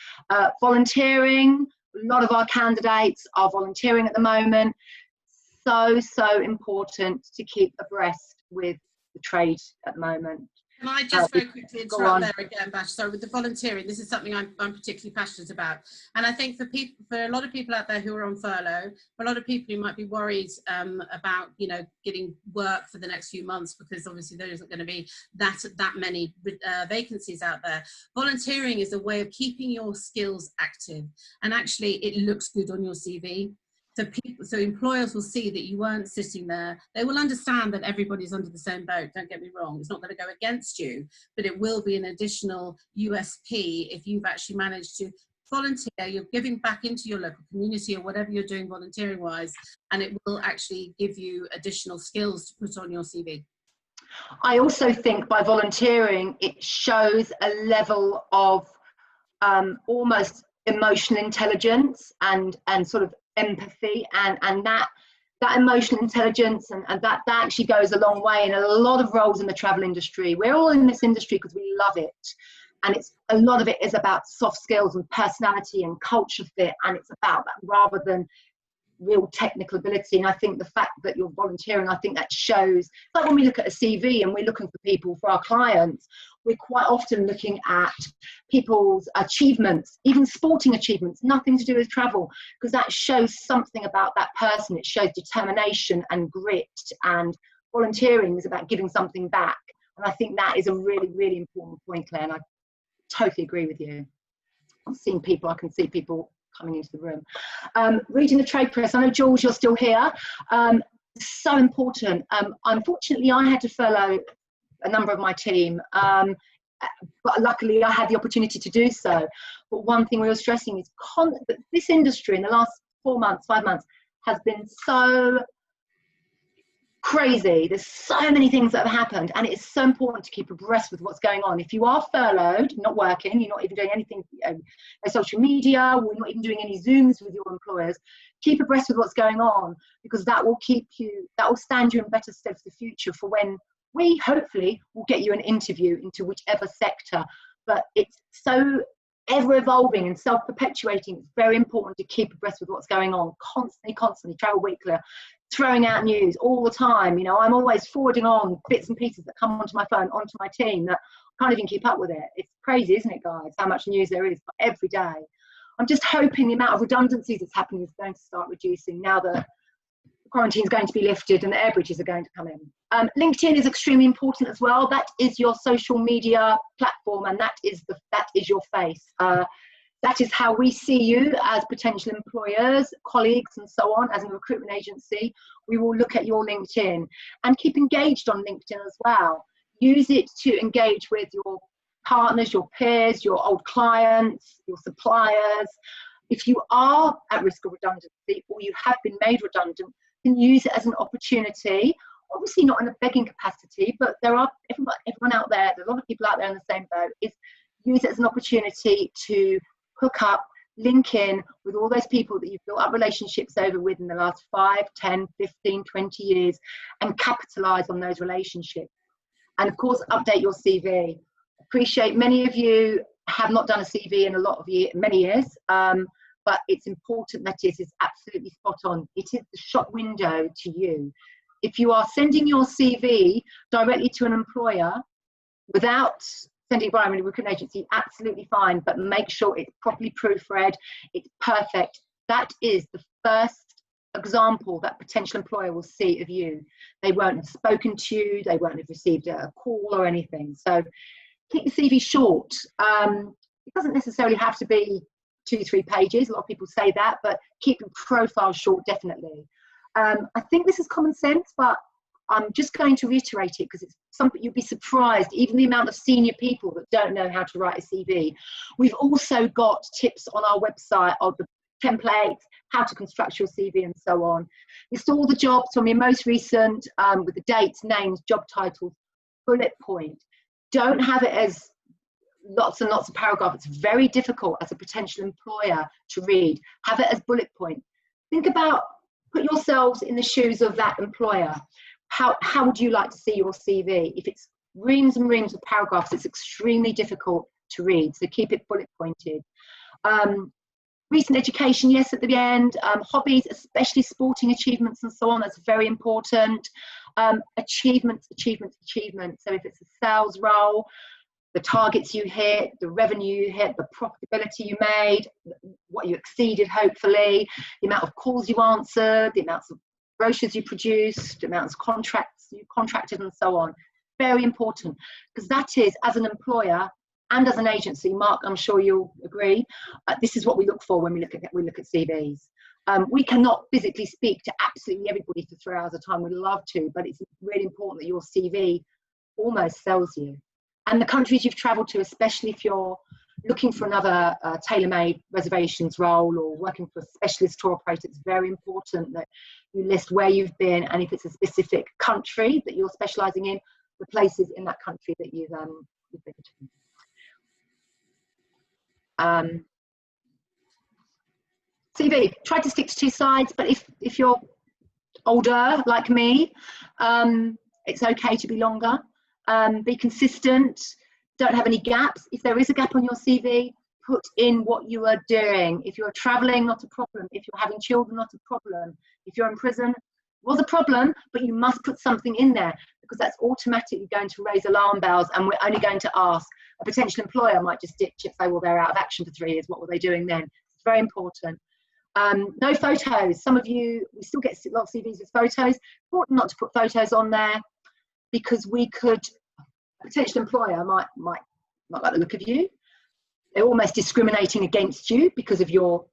Volunteering. A lot of our candidates are volunteering at the moment. So important to keep abreast with the trade at the moment. Can I just very quickly interrupt there again, Bash? So with the volunteering, this is something I'm particularly passionate about. And I think for a lot of people out there who are on furlough, for a lot of people who might be worried about, you know, getting work for the next few months, because obviously there isn't going to be that many vacancies out there. Volunteering is a way of keeping your skills active, and actually it looks good on your CV. So employers will see that you weren't sitting there. They will understand that everybody's under the same boat. Don't get me wrong. It's not going to go against you, but it will be an additional USP if you've actually managed to volunteer. You're giving back into your local community or whatever you're doing volunteering wise, and it will actually give you additional skills to put on your CV. I also think by volunteering, it shows a level of almost emotional intelligence and sort of empathy, and that emotional intelligence and that actually goes a long way in a lot of roles in the travel industry. We're all in this industry because we love it, and it's a lot of it is about soft skills and personality and culture fit, and it's about that rather than real technical ability. And I think the fact that you're volunteering, I think that shows, like when we look at a CV and we're looking for people for our clients, we're quite often looking at people's achievements, even sporting achievements, nothing to do with travel, because that shows something about that person. It shows determination and grit, and volunteering is about giving something back. And I think that is a really, really important point, Claire, and I totally agree with you. I'm seeing people, I can see people coming into the room. Reading the trade press, I know, Jules, you're still here. So important. Unfortunately, I had to furlough a number of my team, but luckily I had the opportunity to do so. But one thing we were stressing is that this industry in the last 4 months, 5 months, has been so crazy. There's so many things that have happened, and it's so important to keep abreast with what's going on. If you are furloughed, not working, you're not even doing anything, no social media, we're not even doing any Zooms with your employers, keep abreast with what's going on, because that will stand you in better stead for the future, for when we hopefully will get you an interview into whichever sector. But it's so ever evolving and self-perpetuating. It's very important to keep abreast with what's going on constantly. Travel Weekly throwing out news all the time. You know, I'm always forwarding on bits and pieces that come onto my phone, onto my team, that I can't even keep up with it. It's crazy, isn't it, guys, how much news there is every day. I'm just hoping the amount of redundancies that's happening is going to start reducing now that quarantine is going to be lifted and the air bridges are going to come in. LinkedIn is extremely important as well. That is your social media platform, and that is your face. That is how we see you as potential employers, colleagues, and so on. As a recruitment agency, we will look at your LinkedIn and keep engaged on LinkedIn as well. Use it to engage with your partners, your peers, your old clients, your suppliers. If you are at risk of redundancy or you have been made redundant, you can use it as an opportunity. Obviously not in a begging capacity, but there are everyone out there, there's a lot of people out there in the same boat, is use it as an opportunity to hook up, link in with all those people that you've built up relationships over with in the last 5, 10, 15, 20 years, and capitalize on those relationships. And of course, update your CV. Appreciate many of you have not done a CV in many years, but it's important that it is absolutely spot on. It is the shop window to you. If you are sending your CV directly to an employer without sending it via a recruitment agency, absolutely fine, but make sure it's properly proofread, it's perfect. That is the first example that potential employer will see of you. They won't have spoken to you, they won't have received a call or anything. So keep the CV short. It doesn't necessarily have to be 2-3 pages. A lot of people say that, but keep your profile short, definitely. I think this is common sense, but I'm just going to reiterate it because it's something you'll be surprised, even the amount of senior people that don't know how to write a CV. We've also got tips on our website of the templates, how to construct your CV and so on. List all the jobs from your most recent with the dates, names, job titles, bullet point. Don't have it as lots and lots of paragraphs. It's very difficult as a potential employer to read. Have it as bullet point. Think about, put yourselves in the shoes of that employer. How would you like to see your CV? If it's reams and reams of paragraphs, it's extremely difficult to read. So keep it bullet pointed. Recent education, yes, at the end. Hobbies, especially sporting achievements and so on, that's very important. Achievements. So if it's a sales role, the targets you hit, the revenue you hit, the profitability you made, what you exceeded, hopefully, the amount of calls you answered, the amounts of brochures you produced, the amounts of contracts you contracted, and so on. Very important, because that is, as an employer and as an agency, Mark, I'm sure you'll agree, this is what we look for when we look at CVs. We cannot physically speak to absolutely everybody for 3 hours at a time. We'd love to, but it's really important that your CV almost sells you. And the countries you've travelled to, especially if you're looking for another tailor-made reservations role or working for a specialist tour operator, it's very important that you list where you've been, and if it's a specific country that you're specialising in, the places in that country that you've been to. CV, try to stick to 2 sides, but if you're older like me, it's okay to be longer. Be consistent, don't have any gaps. If there is a gap on your CV, put in what you are doing. If you're traveling, not a problem. If you're having children, not a problem. If you're in prison, was a problem, but you must put something in there, because that's automatically going to raise alarm bells, and we're only going to ask. A potential employer might just ditch it, say, well, they're out of action for 3 years, what were they doing then? It's very important. No photos. Some of you, we still get a lot of CVs with photos. Important not to put photos on there, because a potential employer might not like the look of you. They're almost discriminating against you because of your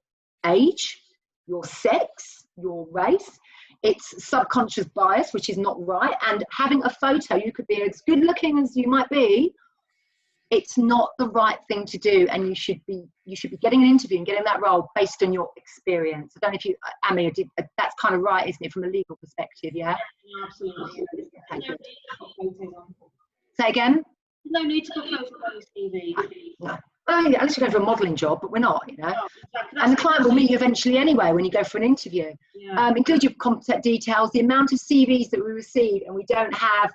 age, your sex, your race. It's subconscious bias, which is not right. And having a photo, you could be as good looking as you might be, it's not the right thing to do, and you should be getting an interview and getting that role based on your experience. I don't know if you, Amy, that's kind of right, isn't it, from a legal perspective? Yeah. Yeah, absolutely. Say again. No need to put photos on your CV. No. Well, yeah, unless you're going for a modelling job, but we're not, you know. No, exactly. And the client will meet you eventually anyway when you go for an interview. Yeah. Include your contact details, the amount of CVs that we receive, and we don't have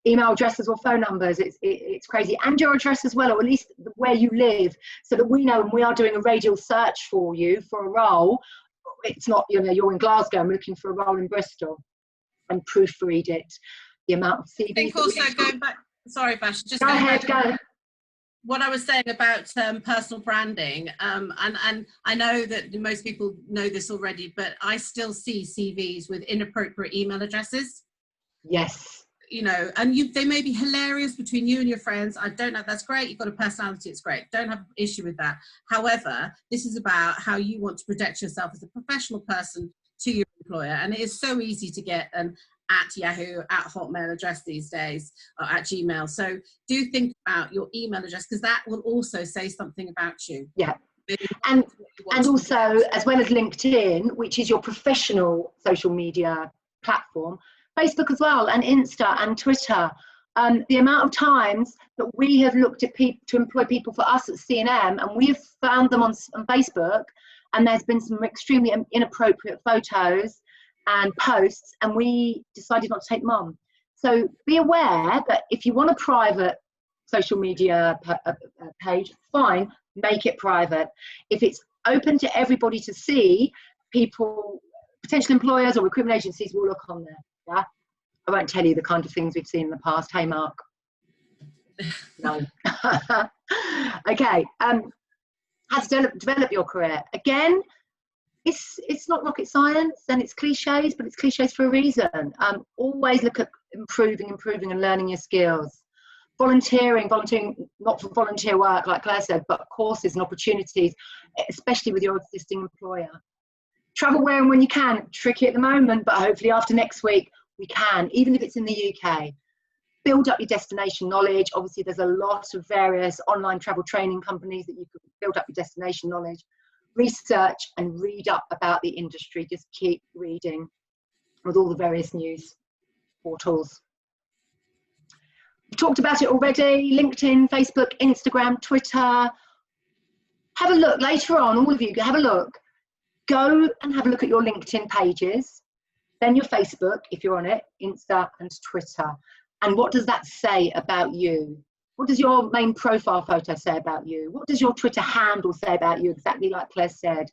email addresses or phone numbers. It's crazy. And your address as well, or at least where you live, so that we know when we are doing a radial search for you for a role, it's not, you know, you're in Glasgow and we're looking for a role in Bristol, and proofread it. The amount of CVs. I think also going back, sorry, Bash, just go ahead, go. What I was saying about personal branding, and I know that most people know this already, but I still see CVs with inappropriate email addresses. Yes. You know, and they may be hilarious between you and your friends. I don't know, that's great. You've got a personality, it's great. Don't have an issue with that. However, this is about how you want to project yourself as a professional person to your employer. And it is so easy to get an at Yahoo, at Hotmail address these days, or at Gmail. So do think about your email address, because that will also say something about you. Yeah. And also, as well as LinkedIn, which is your professional social media platform, Facebook as well, and Insta and Twitter. The amount of times that we have looked at people to employ people for us at C&M, and we have found them on Facebook, and there's been some extremely inappropriate photos and posts, and we decided not to take them on. So be aware that if you want a private social media page, fine, make it private. If it's open to everybody to see, people, potential employers or recruitment agencies will look on there. Yeah, I won't tell you the kind of things we've seen in the past. Hey, Mark. No. Okay. How to develop your career. Again, it's not rocket science, and it's cliches, but it's cliches for a reason. Always look at improving and learning your skills. Volunteering not for volunteer work, like Claire said, but courses and opportunities, especially with your existing employer. Travel where and when you can. Tricky at the moment, but hopefully after next week we can, even if it's in the UK. Build up your destination knowledge. Obviously there's a lot of various online travel training companies that you can build up your destination knowledge. Research and read up about the industry. Just keep reading with all the various news portals. We've talked about it already. LinkedIn, Facebook, Instagram, Twitter. Have a look later on, all of you, have a look. Go and have a look at your LinkedIn pages, then your Facebook, if you're on it, Insta and Twitter. And what does that say about you? What does your main profile photo say about you? What does your Twitter handle say about you? Exactly like Claire said.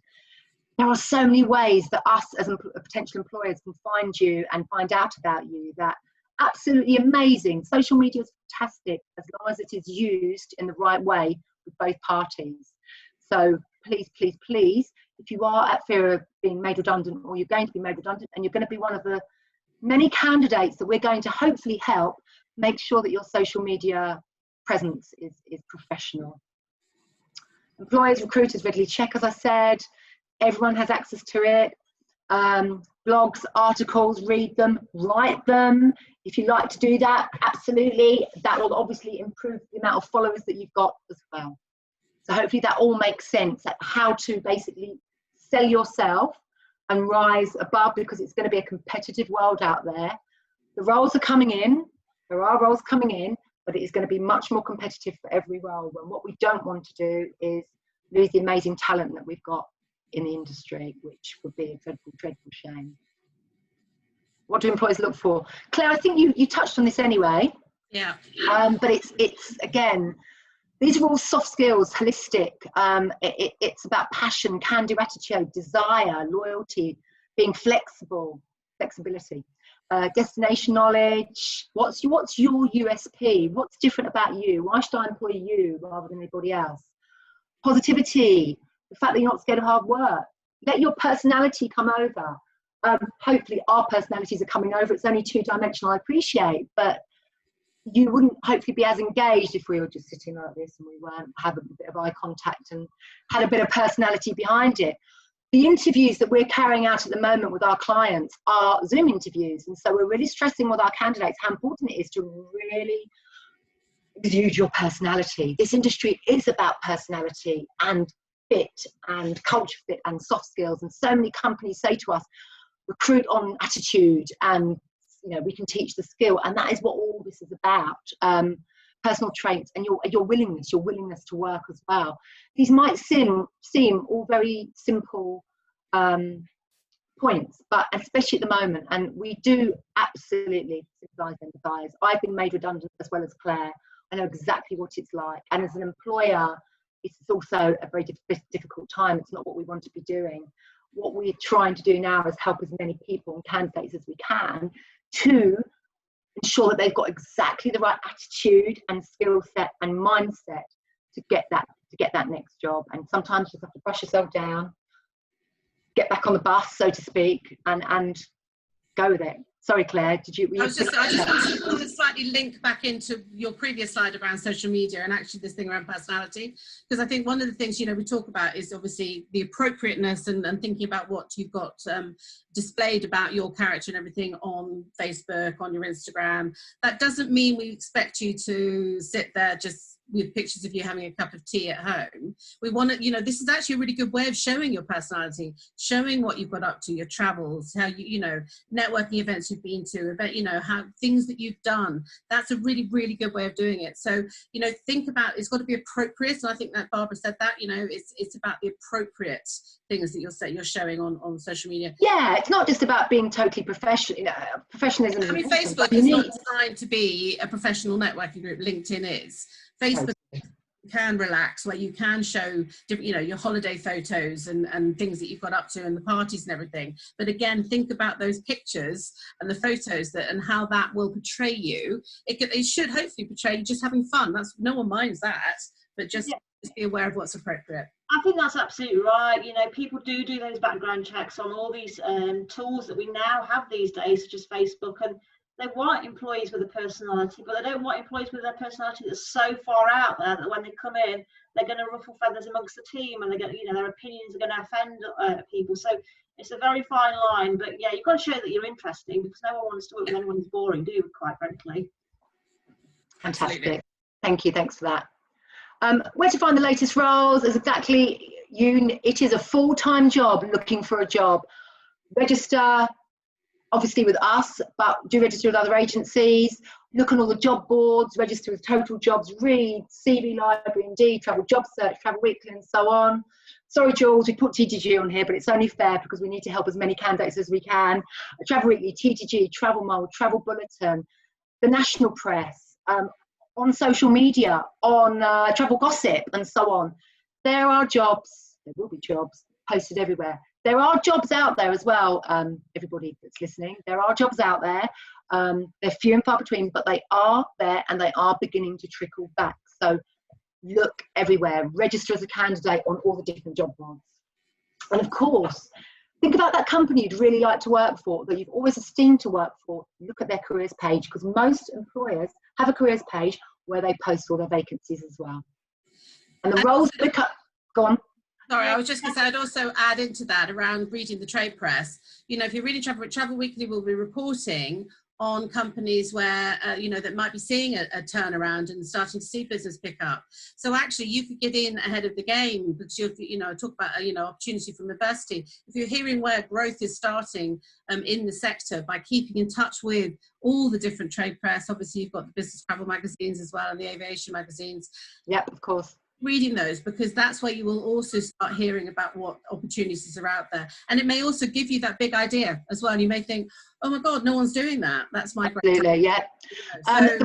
There are so many ways that us as potential employers can find you and find out about you. That absolutely amazing. Social media is fantastic as long as it is used in the right way with both parties. So please, please, please, if you are at fear of being made redundant, or you're going to be made redundant, and you're going to be one of the many candidates that we're going to hopefully help, make sure that your social media presence is professional. Employers, recruiters readily check, as I said. Everyone has access to it. Blogs, articles, read them, write them. If you like to do that, absolutely. That will obviously improve the amount of followers that you've got as well. So hopefully that all makes sense, at how to basically sell yourself and rise above, because it's going to be a competitive world out there. The roles are coming in. There are roles coming in, but it is going to be much more competitive for every role. And what we don't want to do is lose the amazing talent that we've got in the industry, which would be a dreadful, dreadful shame. What do employers look for? Claire, I think you touched on this anyway. Yeah. But it's again, these are all soft skills, holistic. It's about passion, can-do attitude, desire, loyalty, being flexible, flexibility, destination knowledge. What's your USP? What's different about you? Why should I employ you rather than anybody else? Positivity, the fact that you're not scared of hard work. Let your personality come over. Hopefully our personalities are coming over. It's only two-dimensional, I appreciate, but you wouldn't hopefully be as engaged if we were just sitting like this and we weren't having a bit of eye contact and had a bit of personality behind it. The interviews that we're carrying out at the moment with our clients are Zoom interviews, and so we're really stressing with our candidates how important it is to really exude your personality. This industry is about personality and fit and culture fit and soft skills, and so many companies say to us, recruit on attitude, and we can teach the skill, and that is what all this is about. Personal traits and your willingness to work as well. These might seem all very simple points, but especially at the moment, and we do absolutely sympathise and empathise. I've been made redundant as well as Claire. I know exactly what it's like, and as an employer, it's also a very difficult time. It's not what we want to be doing. What we're trying to do now is help as many people and candidates as we can to ensure that they've got exactly the right attitude and skill set and mindset to get that next job. And sometimes you just have to brush yourself down, get back on the bus, so to speak, and go with it. Sorry, Claire, I just want to slightly link back into your previous slide around social media and actually this thing around personality, because I think one of the things, we talk about is obviously the appropriateness and thinking about what you've got displayed about your character and everything on Facebook, on your Instagram. That doesn't mean we expect you to sit there just with pictures of you having a cup of tea at home. We want to, this is actually a really good way of showing your personality, showing what you've got up to, your travels, how networking events you've been to, how things that you've done. That's a really, really good way of doing it. So, think about, it's got to be appropriate. And I think that Barbara said that, it's about the appropriate things that you're showing on social media. Yeah, it's not just about being totally professional. Professionalism. I mean, Facebook is not designed to be a professional networking group. LinkedIn is. Facebook can relax, where you can show your holiday photos and things that you've got up to and the parties and everything. But again, think about those pictures and the photos and how that will portray you. It should hopefully portray you just having fun. That's, no one minds that, but just be aware of what's appropriate. I think that's absolutely right. People do those background checks on all these tools that we now have these days, such as Facebook, and they want employees with a personality, but they don't want employees with their personality that's so far out there that when they come in, they're going to ruffle feathers amongst the team, and they're going, their opinions are going to offend people. So it's a very fine line, but yeah, you've got to show that you're interesting, because no one wants to work with anyone who's boring, do you, quite frankly? Fantastic. Absolutely. Thank you. Thanks for that. Where to find the latest roles is exactly it is a full-time job looking for a job. Register, obviously with us, but do register with other agencies. Look on all the job boards, register with Total Jobs, Reed, CV Library, Indeed, Travel Job Search, Travel Weekly, and so on. Sorry, Jules, we put TTG on here, but it's only fair because we need to help as many candidates as we can. Travel Weekly, TTG, Travel Mold, Travel Bulletin, the national press, on social media, on Travel Gossip, and so on. There are jobs, there will be jobs posted everywhere. There are jobs out there as well, everybody that's listening. There are jobs out there. They're few and far between, but they are there and they are beginning to trickle back. So look everywhere. Register as a candidate on all the different job boards. And of course, think about that company you'd really like to work for, that you've always esteemed to work for. Look at their careers page, because most employers have a careers page where they post all their vacancies as well. And the roles look up. Go on. Sorry, I was just going to say, I'd also add into that around reading the trade press. If you're reading Travel Weekly will be reporting on companies where, you know, that might be seeing a turnaround and starting to see business pick up. So actually you could get in ahead of the game, because you know, talk about, you know, opportunity from adversity. If you're hearing where growth is starting in the sector, by keeping in touch with all the different trade press, obviously you've got the business travel magazines as well, and the aviation magazines. Yep, of course. Reading those, because that's where you will also start hearing about what opportunities are out there, and it may also give you that big idea as well. You may think, oh my god, no one's doing that, that's my great Absolutely, yeah. So,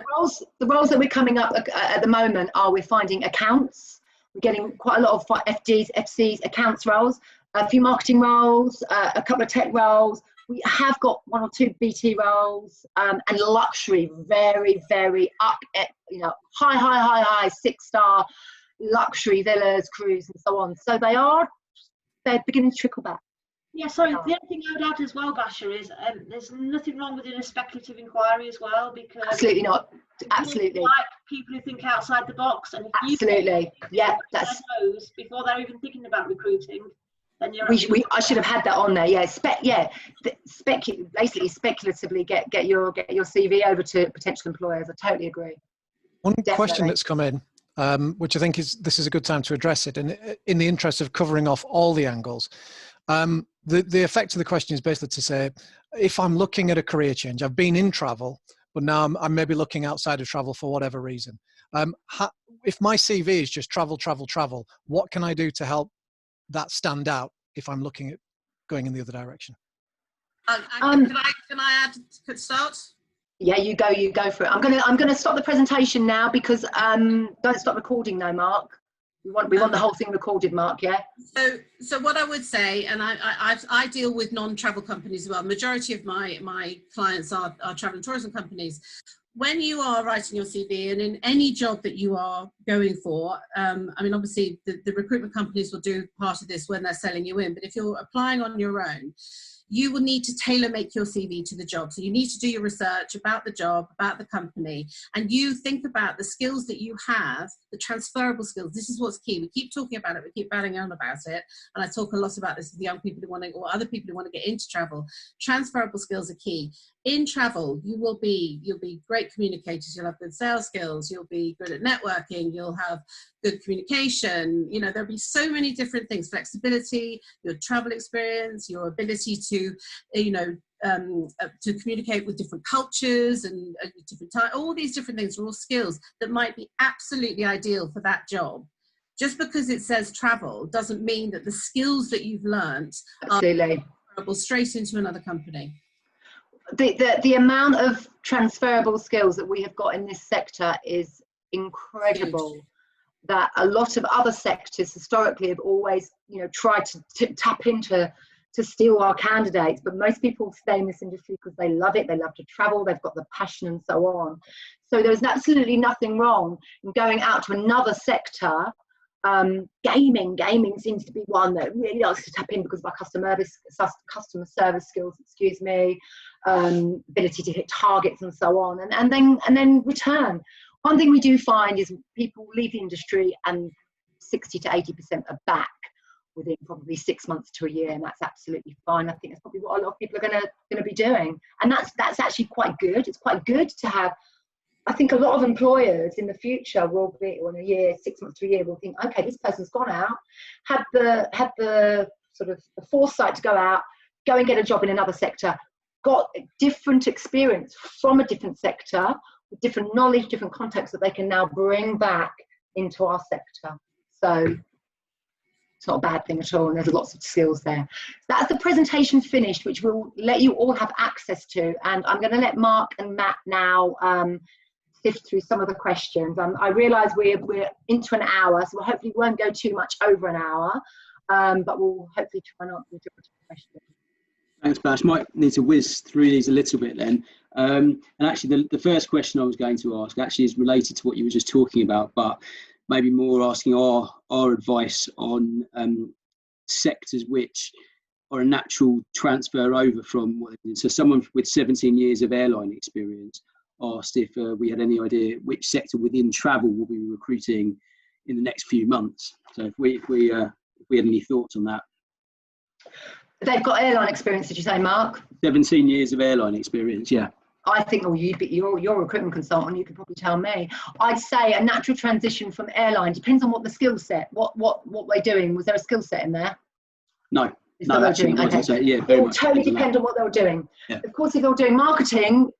the roles that we're coming up at the moment are, we're finding accounts, we're getting quite a lot of FDs, FCs, accounts roles, a few marketing roles, a couple of tech roles. We have got 1 or 2 BT roles, and luxury, very, very up at, you know, high 6-star luxury villas, cruise, and so on. So they're beginning to trickle back. Yeah, sorry, the other thing I would add as well, Basha, is there's nothing wrong with doing a speculative inquiry as well, because Absolutely not. Absolutely. Like people who think outside the box, and if Absolutely, yeah, that's knows before they're even thinking about recruiting, then you're. I should have had that on there. Yeah, basically speculatively get your CV over to potential employers. I totally agree. One Definitely. question that's come in, which I think this is a good time to address it, and in the interest of covering off all the angles. The effect of the question is basically to say, if I'm looking at a career change, I've been in travel, but now I'm maybe looking outside of travel for whatever reason. If my CV is just travel, what can I do to help that stand out if I'm looking at going in the other direction? can I add? Could start? Yeah, you go for it. I'm gonna stop the presentation now, because don't stop recording though, Mark. We want the whole thing recorded, Mark. Yeah. So what I would say, and I deal with non-travel companies as well. Majority of my clients are travel and tourism companies. When you are writing your CV, and in any job that you are going for, I mean, obviously the recruitment companies will do part of this when they're selling you in, but if you're applying on your own, you will need to tailor make your CV to the job. So you need to do your research about the job, about the company, and you think about the skills that you have, the transferable skills. This is what's key. We keep talking about it, we keep battling on about it, and I talk a lot about this with young people who want to, or other people who want to get into travel. Transferable skills are key. In travel, you'll be great communicators, you'll have good sales skills, you'll be good at networking, you'll have good communication, you know, there'll be so many different things, flexibility, your travel experience, your ability to, you know, to communicate with different cultures and different time, all these different things are all skills that might be absolutely ideal for that job. Just because it says travel doesn't mean that the skills that you've learnt are transferable straight into another company. The amount of transferable skills that we have got in this sector is incredible. Huge. That a lot of other sectors historically have always, you know, tried to tap into to steal our candidates, but most people stay in this industry because they love it, they love to travel, they've got the passion and so on. So there's absolutely nothing wrong in going out to another sector. Gaming seems to be one that really likes to tap in because of our customer service skills, ability to hit targets and so on, and then return. One thing we do find is people leave the industry and 60 to 80% are back within probably 6 months to a year, and that's absolutely fine. I think that's probably what a lot of people are going to be doing, and that's actually quite good. It's quite good to have. I think a lot of employers in the future will be, or in a year, 6 months to a year, will think, okay, this person's gone out, had the sort of the foresight to go out, go and get a job in another sector, got different experience from a different sector, with different knowledge, different context that they can now bring back into our sector. So it's not a bad thing at all, and there's lots of skills there. That's the presentation finished, which we'll let you all have access to, and I'm going to let Mark and Matt now sift through some of the questions. I realise we're into an hour, so we hopefully won't go too much over an hour, but we'll hopefully try not to do questions. Thanks, Bash. Might need to whiz through these a little bit then. And actually, the first question I was going to ask actually is related to what you were just talking about, but maybe more asking our advice on sectors which are a natural transfer over from. So someone with 17 years of airline experience asked if we had any idea which sector within travel will be recruiting in the next few months. So if we had any thoughts on that. They've got airline experience, did you say, Mark? 17 years of airline experience, yeah. I think, or you're a recruitment consultant, you could probably tell me. I'd say a natural transition from airline depends on what the skill set, what they're doing. Was there a skill set in there? No, actually, okay. Yeah, it will totally depend on what they were doing. Yeah. Of course, if you're doing marketing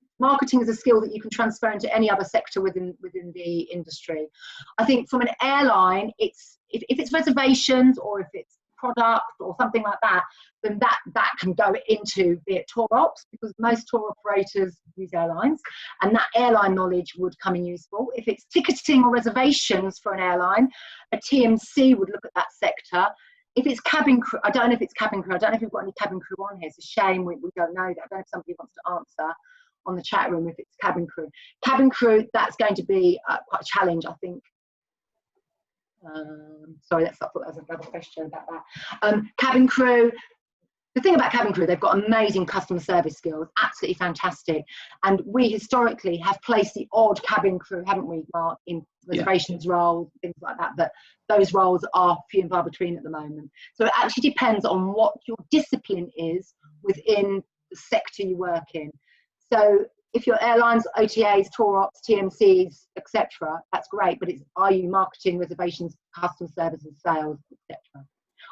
is a skill that you can transfer into any other sector within the industry. I think from an airline, if it's reservations or if it's product or something like that, then that can go into, be it tour ops, because most tour operators use airlines, and that airline knowledge would come in useful. If it's ticketing or reservations for an airline, a TMC would look at that sector. If it's cabin crew, I don't know if it's cabin crew. I don't know if we've got any cabin crew on here. It's a shame we don't know that. I don't know if somebody wants to answer on the chat room if it's cabin crew. Cabin crew, that's going to be quite a challenge, I think. Sorry, I thought that was another question about that. Cabin crew, the thing about cabin crew, they've got amazing customer service skills, absolutely fantastic. And we historically have placed the odd cabin crew, haven't we, Mark, in reservations roles, things like that. But those roles are few and far between at the moment. So it actually depends on what your discipline is within the sector you work in. So if your airlines, OTAs, tour ops, TMCs, etc., that's great. But are you marketing, reservations, customer services, sales, etc.?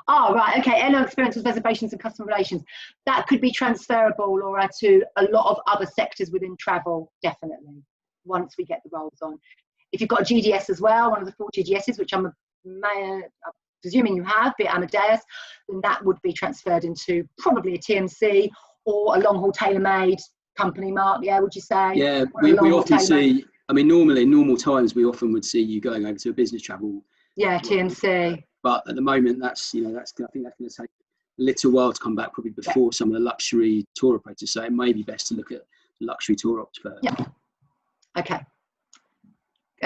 Oh, right. Okay. Airline experience with reservations and customer relations. That could be transferable, Laura, to a lot of other sectors within travel, definitely, once we get the roles on. If you've got a GDS as well, one of the 4 GDSs, which I'm presuming you have, be it Amadeus, then that would be transferred into probably a TMC or a long-haul tailor-made company, Mark, would you say? Yeah, we often see, normally in normal times, we often would see you going over to a business travel. Yeah, TMC. But at the moment, I think that's going to take a little while to come back, probably before some of the luxury tour operators. So it may be best to look at luxury tour ops first. Yeah. Okay.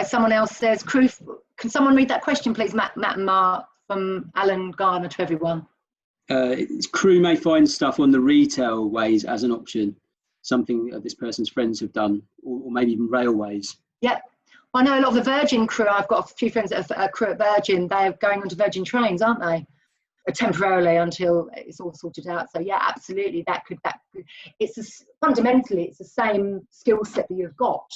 Someone else says, crew, can someone read that question, please, Matt and Mark, from Alan Garner to everyone? Crew may find stuff on the retail ways as an option, something that this person's friends have done, or maybe even railways. Yep. I know a lot of the Virgin crew, I've got a few friends that are crew at Virgin, they're going onto Virgin trains, aren't they? Temporarily until it's all sorted out. So yeah, absolutely, fundamentally, it's the same skill set that you've got,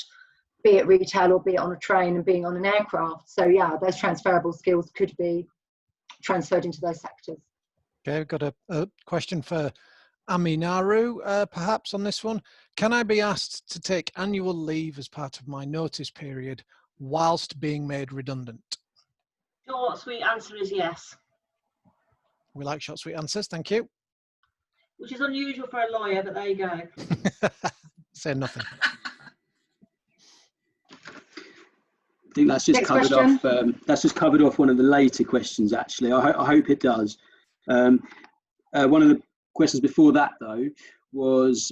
be it retail or be it on a train and being on an aircraft. So yeah, those transferable skills could be transferred into those sectors. Okay, we've got a question for Aminaru, perhaps on this one. Can I be asked to take annual leave as part of my notice period whilst being made redundant? Short, sweet answer is yes. We like short, sweet answers. Thank you. Which is unusual for a lawyer, but there you go. Say nothing. I think that's just covered off. That's just covered off one of the later questions. Actually, I hope it does. One of the questions before that, though, was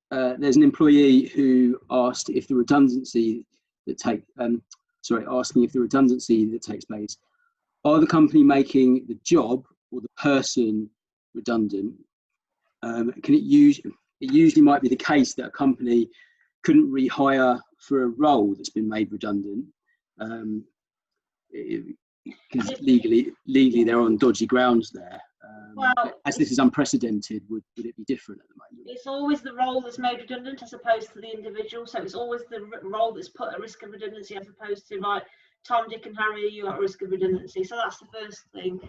there's an employee who asked if the redundancy that asking if the redundancy that takes place, are the company making the job or the person redundant? It usually might be the case that a company couldn't rehire for a role that's been made redundant, because legally they're on dodgy grounds there. As this is unprecedented, would it be different at the moment? It's always the role that's made redundant as opposed to the individual. So it's always the role that's put at risk of redundancy as opposed to, like, Tom, Dick and Harry, you are at risk of redundancy. So that's the first thing.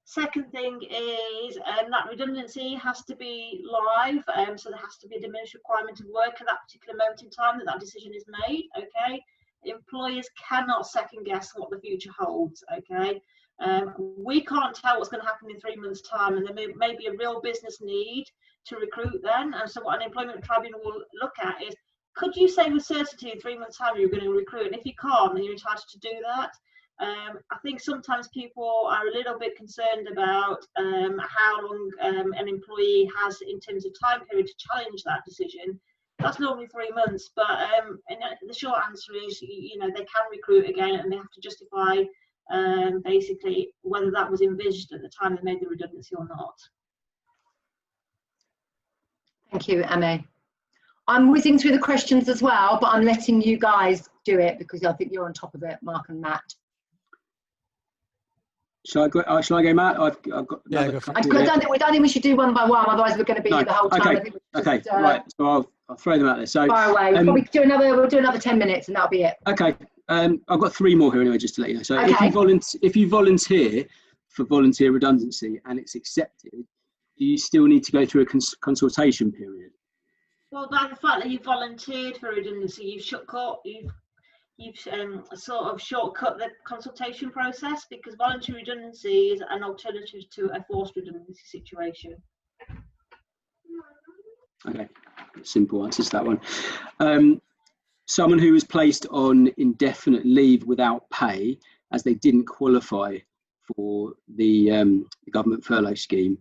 Second thing is that redundancy has to be live. So there has to be a diminished requirement of work at that particular moment in time that decision is made. Okay. Employers cannot second guess what the future holds. Okay. We can't tell what's going to happen in 3 months' time, and there may be a real business need to recruit then. And so what an employment tribunal will look at is, could you say with certainty in 3 months' time you're going to recruit? And if you can't, then you're entitled to do that. I think sometimes people are a little bit concerned about how long an employee has in terms of time period to challenge that decision. That's normally 3 months, but the short answer is, they can recruit again, and they have to justify basically whether that was envisaged at the time they made the redundancy or not. Thank you, Amy. I'm whizzing through the questions as well, but I'm letting you guys do it because I think you're on top of it, Mark and Matt. Shall I go, Matt? I've got. Yeah, go for it. I don't think we should do one by one, otherwise we're going to be here the whole time. Okay. Right. So I'll throw them out there. So far away. We'll probably we'll do another 10 minutes and that'll be it. okay. I've got 3 more here anyway, just to let you know. So Okay. if you volunteer for volunteer redundancy and it's accepted, do you still need to go through a consultation period? Well, by the fact that you volunteered for redundancy, you've sort of shortcut the consultation process, because voluntary redundancy is an alternative to a forced redundancy situation. Okay, simple answer to that one. Someone who was placed on indefinite leave without pay as they didn't qualify for the government furlough scheme,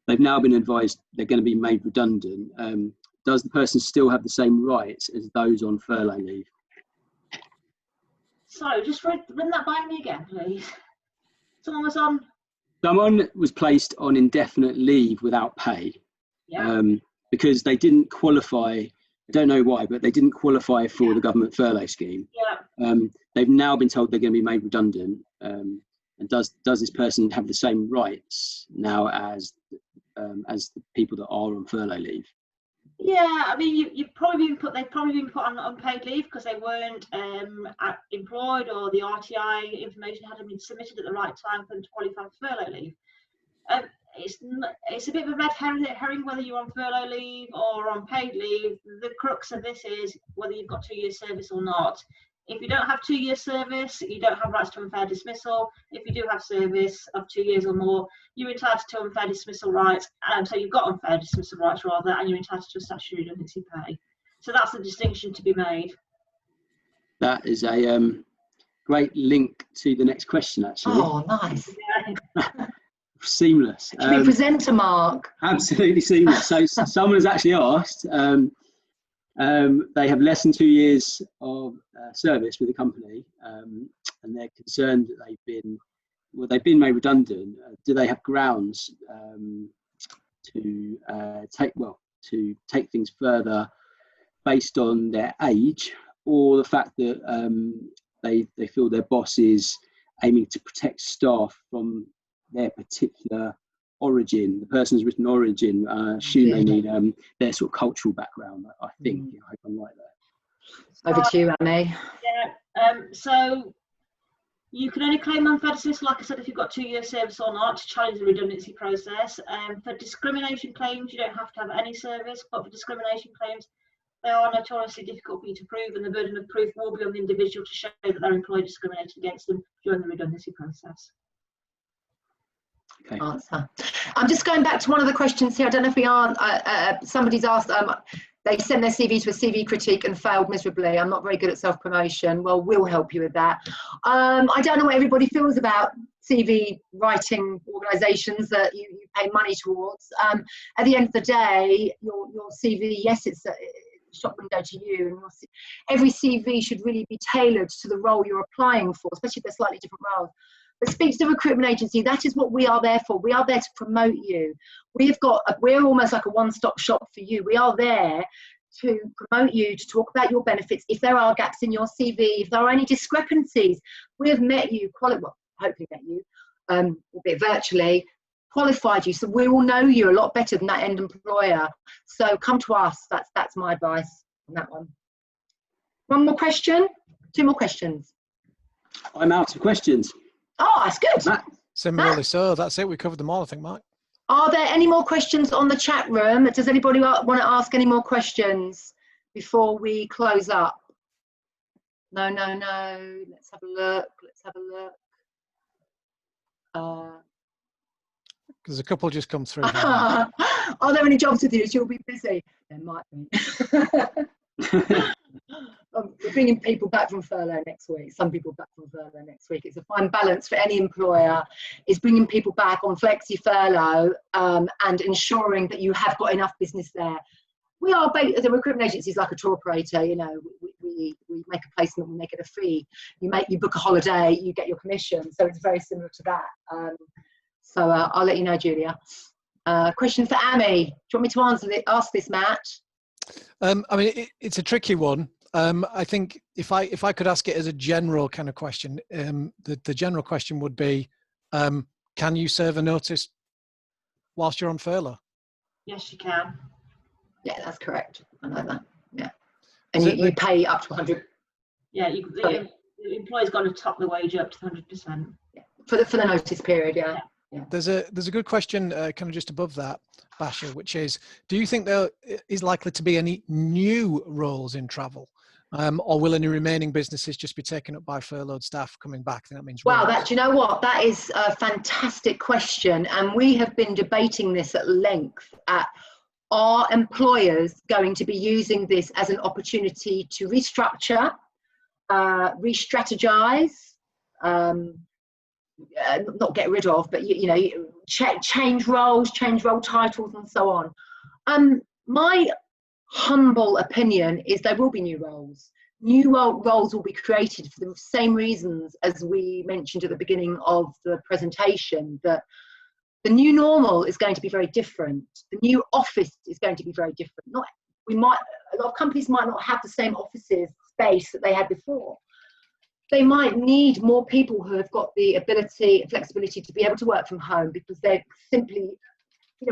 they've now been advised they're going to be made redundant. Does the person still have the same rights as those on furlough leave? Sorry, just run that by me again, please. Someone was placed on indefinite leave without pay. Yeah. Because they didn't qualify. I don't know why, but they didn't qualify for the government furlough scheme. Yeah. They've now been told they're going to be made redundant. And does this person have the same rights now as the people that are on furlough leave? Yeah, I mean, they've probably been put on unpaid leave because they weren't employed, or the RTI information hadn't been submitted at the right time for them to qualify for furlough leave. It's a bit of a red herring whether you're on furlough leave or on paid leave. The crux of this is whether you've got 2 years service or not. If you don't have 2 years service, you don't have rights to unfair dismissal. If you do have service of 2 years or more, you're entitled to unfair dismissal rights. So you've got unfair dismissal rights rather, and you're entitled to a statutory redundancy pay. So that's the distinction to be made. That is a great link to the next question, actually. Oh, nice. Seamless. Can we present to Mark? Absolutely seamless. So someone has actually asked, they have less than 2 years of service with the company, and they're concerned that they've been made redundant. Do they have grounds to take things further based on their age, or the fact that they feel their boss is aiming to protect staff from their particular origin? The person's written origin, assume they need their sort of cultural background. I think. I hope I'm right there. Over to you, Amy. Yeah. So you can only claim unfair dismissal, like I said, if you've got 2 years service or not, to challenge the redundancy process. For discrimination claims, you don't have to have any service, but for discrimination claims, they are notoriously difficult for you to prove, and the burden of proof will be on the individual to show that their employer discriminated against them during the redundancy process. Okay. Answer. I'm just going back to one of the questions here. I don't know if we are. Somebody's asked. They sent their CV to a CV critique and failed miserably. I'm not very good at self-promotion. Well, we'll help you with that. I don't know what everybody feels about CV writing organisations that you pay money towards. At the end of the day, your CV, yes, it's a shop window to you. And every CV should really be tailored to the role you're applying for, especially if they're slightly different roles. But speaks to the recruitment agency. That is what we are there for. We are there to promote you. We're almost like a one-stop shop for you. We are there to promote you, to talk about your benefits. If there are gaps in your CV, if there are any discrepancies, we have met you, hopefully met you, albeit virtually, qualified you. So we will know you a lot better than that end employer. So come to us. That's my advice on that one. One more question? 2 more questions. I'm out of questions. Oh, that's good. Matt. Similarly, so that's it. We covered them all, I think, Mark. Are there any more questions on the chat room? Does anybody want to ask any more questions before we close up? No. Let's have a look. There's a couple just come through. Are there any jobs with you? You'll be busy. There might be. We're bringing people back from furlough next week. Some people back from furlough next week. It's a fine balance for any employer, is bringing people back on flexi furlough and ensuring that you have got enough business there. We are, the recruitment agency is like a tour operator. You know, we make a placement, we make it a fee. You book a holiday, you get your commission. So it's very similar to that. So I'll let you know, Julia. Question for Amy. Do you want me to ask this, Matt? I mean, it's a tricky one. I think if I could ask it as a general kind of question, the general question would be, can you serve a notice whilst you're on furlough? Yes, you can. Yeah, that's correct. I know that. Yeah, and you pay up to 100. Yeah, the employer's got to top the wage up to 100%. Yeah. For the notice period. Yeah. Yeah. There's a good question kind of just above that, Basha, which is, do you think there is likely to be any new roles in travel? Or will any remaining businesses just be taken up by furloughed staff coming back? I think that means wow, roles. do you know what? That is a fantastic question. And we have been debating this at length. Are employers going to be using this as an opportunity to restructure, re-strategize, not get rid of, but change roles, change role titles, and so on. My humble opinion is there will be new roles. New roles will be created for the same reasons as we mentioned at the beginning of the presentation, that the new normal is going to be very different. The new office is going to be very different. A lot of companies might not have the same offices space that they had before. They might need more people who have got the ability and flexibility to be able to work from home, because they're simply,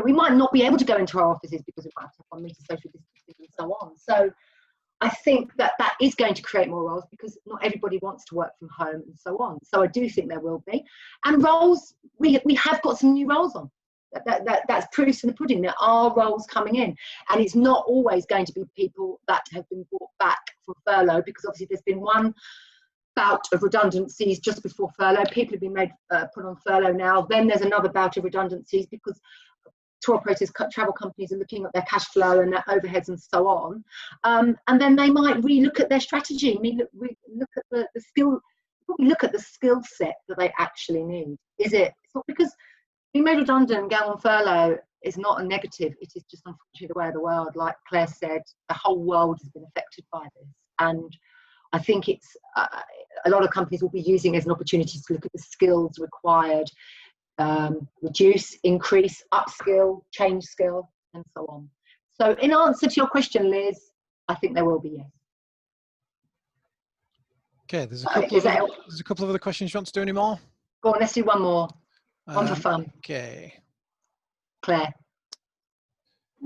we might not be able to go into our offices because we might have to have 1 meter social distancing and so on. So I think that is going to create more roles, because not everybody wants to work from home and so on. So I do think there will be. And roles, we have got some new roles on. That's proof in the pudding. There are roles coming in. And it's not always going to be people that have been brought back from furlough, because obviously there's been one bout of redundancies just before furlough. People have been put on furlough now. Then there's another bout of redundancies because tour operators, travel companies are looking at their cash flow and their overheads and so on. And then they might relook at their strategy, look at the skill, probably look at the skill set that they actually need. It's not because being made redundant and going on furlough is not a negative. It is just unfortunately the way of the world. Like Claire said, the whole world has been affected by this. And I think it's a lot of companies will be using it as an opportunity to look at the skills required, reduce, increase, upskill, change skill, and so on. So in answer to your question, Liz, I think there will be, yes. Okay, there's a couple of other questions. You want to do any more? Go on, let's do one more. One for fun. Okay. Claire.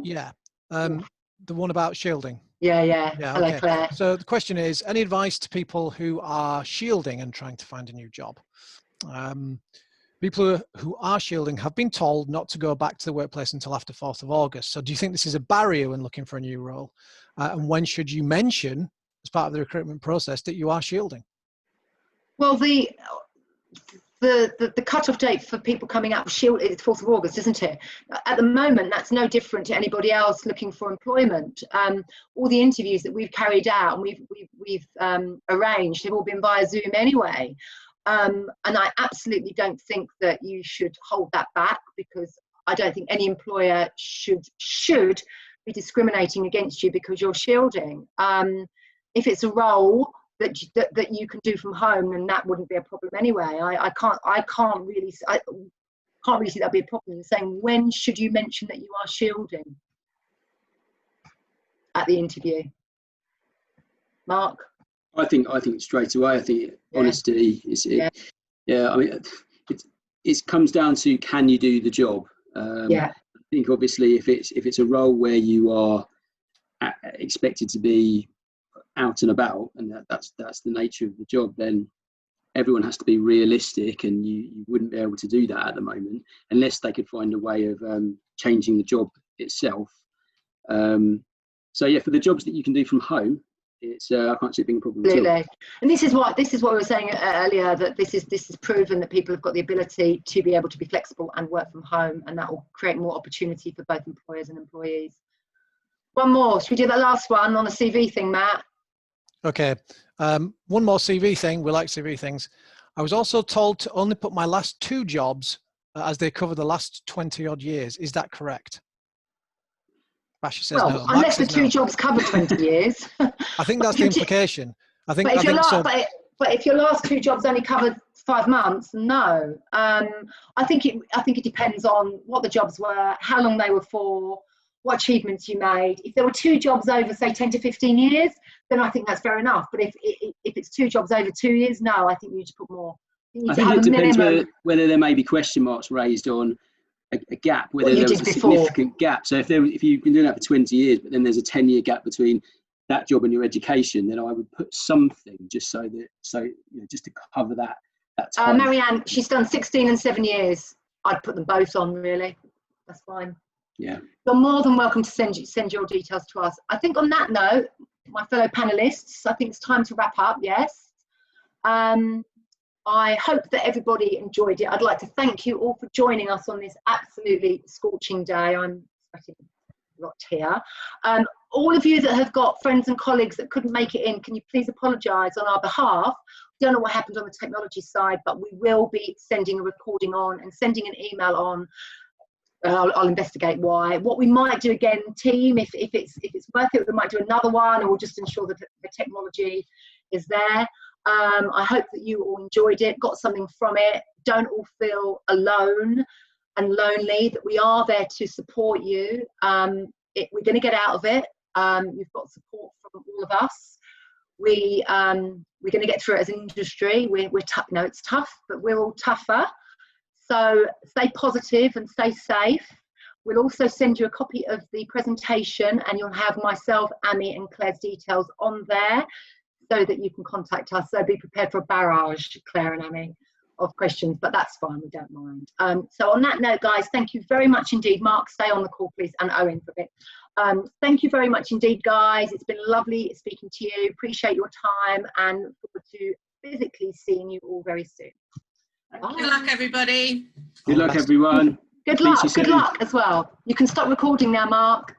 Yeah. The one about shielding. Yeah. Hello, okay. Claire. So the question is, any advice to people who are shielding and trying to find a new job? People who are shielding have been told not to go back to the workplace until after 4th of August. So do you think this is a barrier when looking for a new role? And when should you mention, as part of the recruitment process, that you are shielding? Well, the cut-off date for people coming out of Shield is 4th of August, isn't it? At the moment, that's no different to anybody else looking for employment. All the interviews that we've carried out and we've arranged have all been via Zoom anyway. And I absolutely don't think that you should hold that back, because I don't think any employer should be discriminating against you because you're shielding. If it's a role that you can do from home, then that wouldn't be a problem anyway. I can't really see that'd be a problem. Saying, when should you mention that you are shielding at the interview? Mark? I think straight away. I think honesty is it. Yeah. I mean, it comes down to, can you do the job? I think obviously if it's a role where you are expected to be out and about, and that's the nature of the job, then everyone has to be realistic, and you wouldn't be able to do that at the moment unless they could find a way of changing the job itself. So yeah, for the jobs that you can do from home, it's I can't see it being a problem at all. And this is what we were saying earlier, that this is proven that people have got the ability to be able to be flexible and work from home, and that will create more opportunity for both employers and employees. One more. Should we do that last one on the CV thing, Matt? Okay. One more CV thing. We like CV things. I was also told to only put my last 2 jobs as they cover the last 20 odd years. Is that correct? Basha says no. Unless the 2 jobs cover 20 years. I think that's the implication. But if your last 2 jobs only covered 5 months, no. I think it depends on what the jobs were, how long they were for, what achievements you made. If there were 2 jobs over, say, 10 to 15 years, then I think that's fair enough. But if it's 2 jobs over 2 years, no, I think you need to put more. I think it depends whether there may be question marks raised on a gap where What you there was did a before. significant gap. So if you've been doing that for 20 years, but then there's a 10-year gap between that job and your education, then I would put something just just to cover that time. Marianne, she's done 16 and 7 years. I'd put them both on, really. That's fine. Yeah. You're more than welcome to send your details to us. I think on that note, my fellow panelists, I think it's time to wrap up. Yes. I hope that everybody enjoyed it. I'd like to thank you all for joining us on this absolutely scorching day. I'm sweating a lot here. All of you that have got friends and colleagues that couldn't make it in, can you please apologise on our behalf? We don't know what happened on the technology side, but we will be sending a recording on and sending an email on. I'll investigate why. What we might do again, team, if it's worth it, we might do another one, and we'll just ensure that the technology is there. I hope that you all enjoyed it, got something from it. Don't all feel alone and lonely, that we are there to support you. We're going to get out of it. You've got support from all of us. We're going to get through it as an industry. We're tough. No, it's tough, but we're all tougher. So stay positive and stay safe. We'll also send you a copy of the presentation, and you'll have myself, Amy and Claire's details on there so that you can contact us. So be prepared for a barrage, Claire and Amy, of questions, but that's fine, we don't mind. So on that note, guys, thank you very much indeed. Mark, stay on the call, please, and Owen for a bit. Thank you very much indeed, guys. It's been lovely speaking to you. Appreciate your time and look forward to physically seeing you all very soon. Bye. Good luck, everybody. Good luck, everyone. Good luck as well. You can stop recording now, Mark.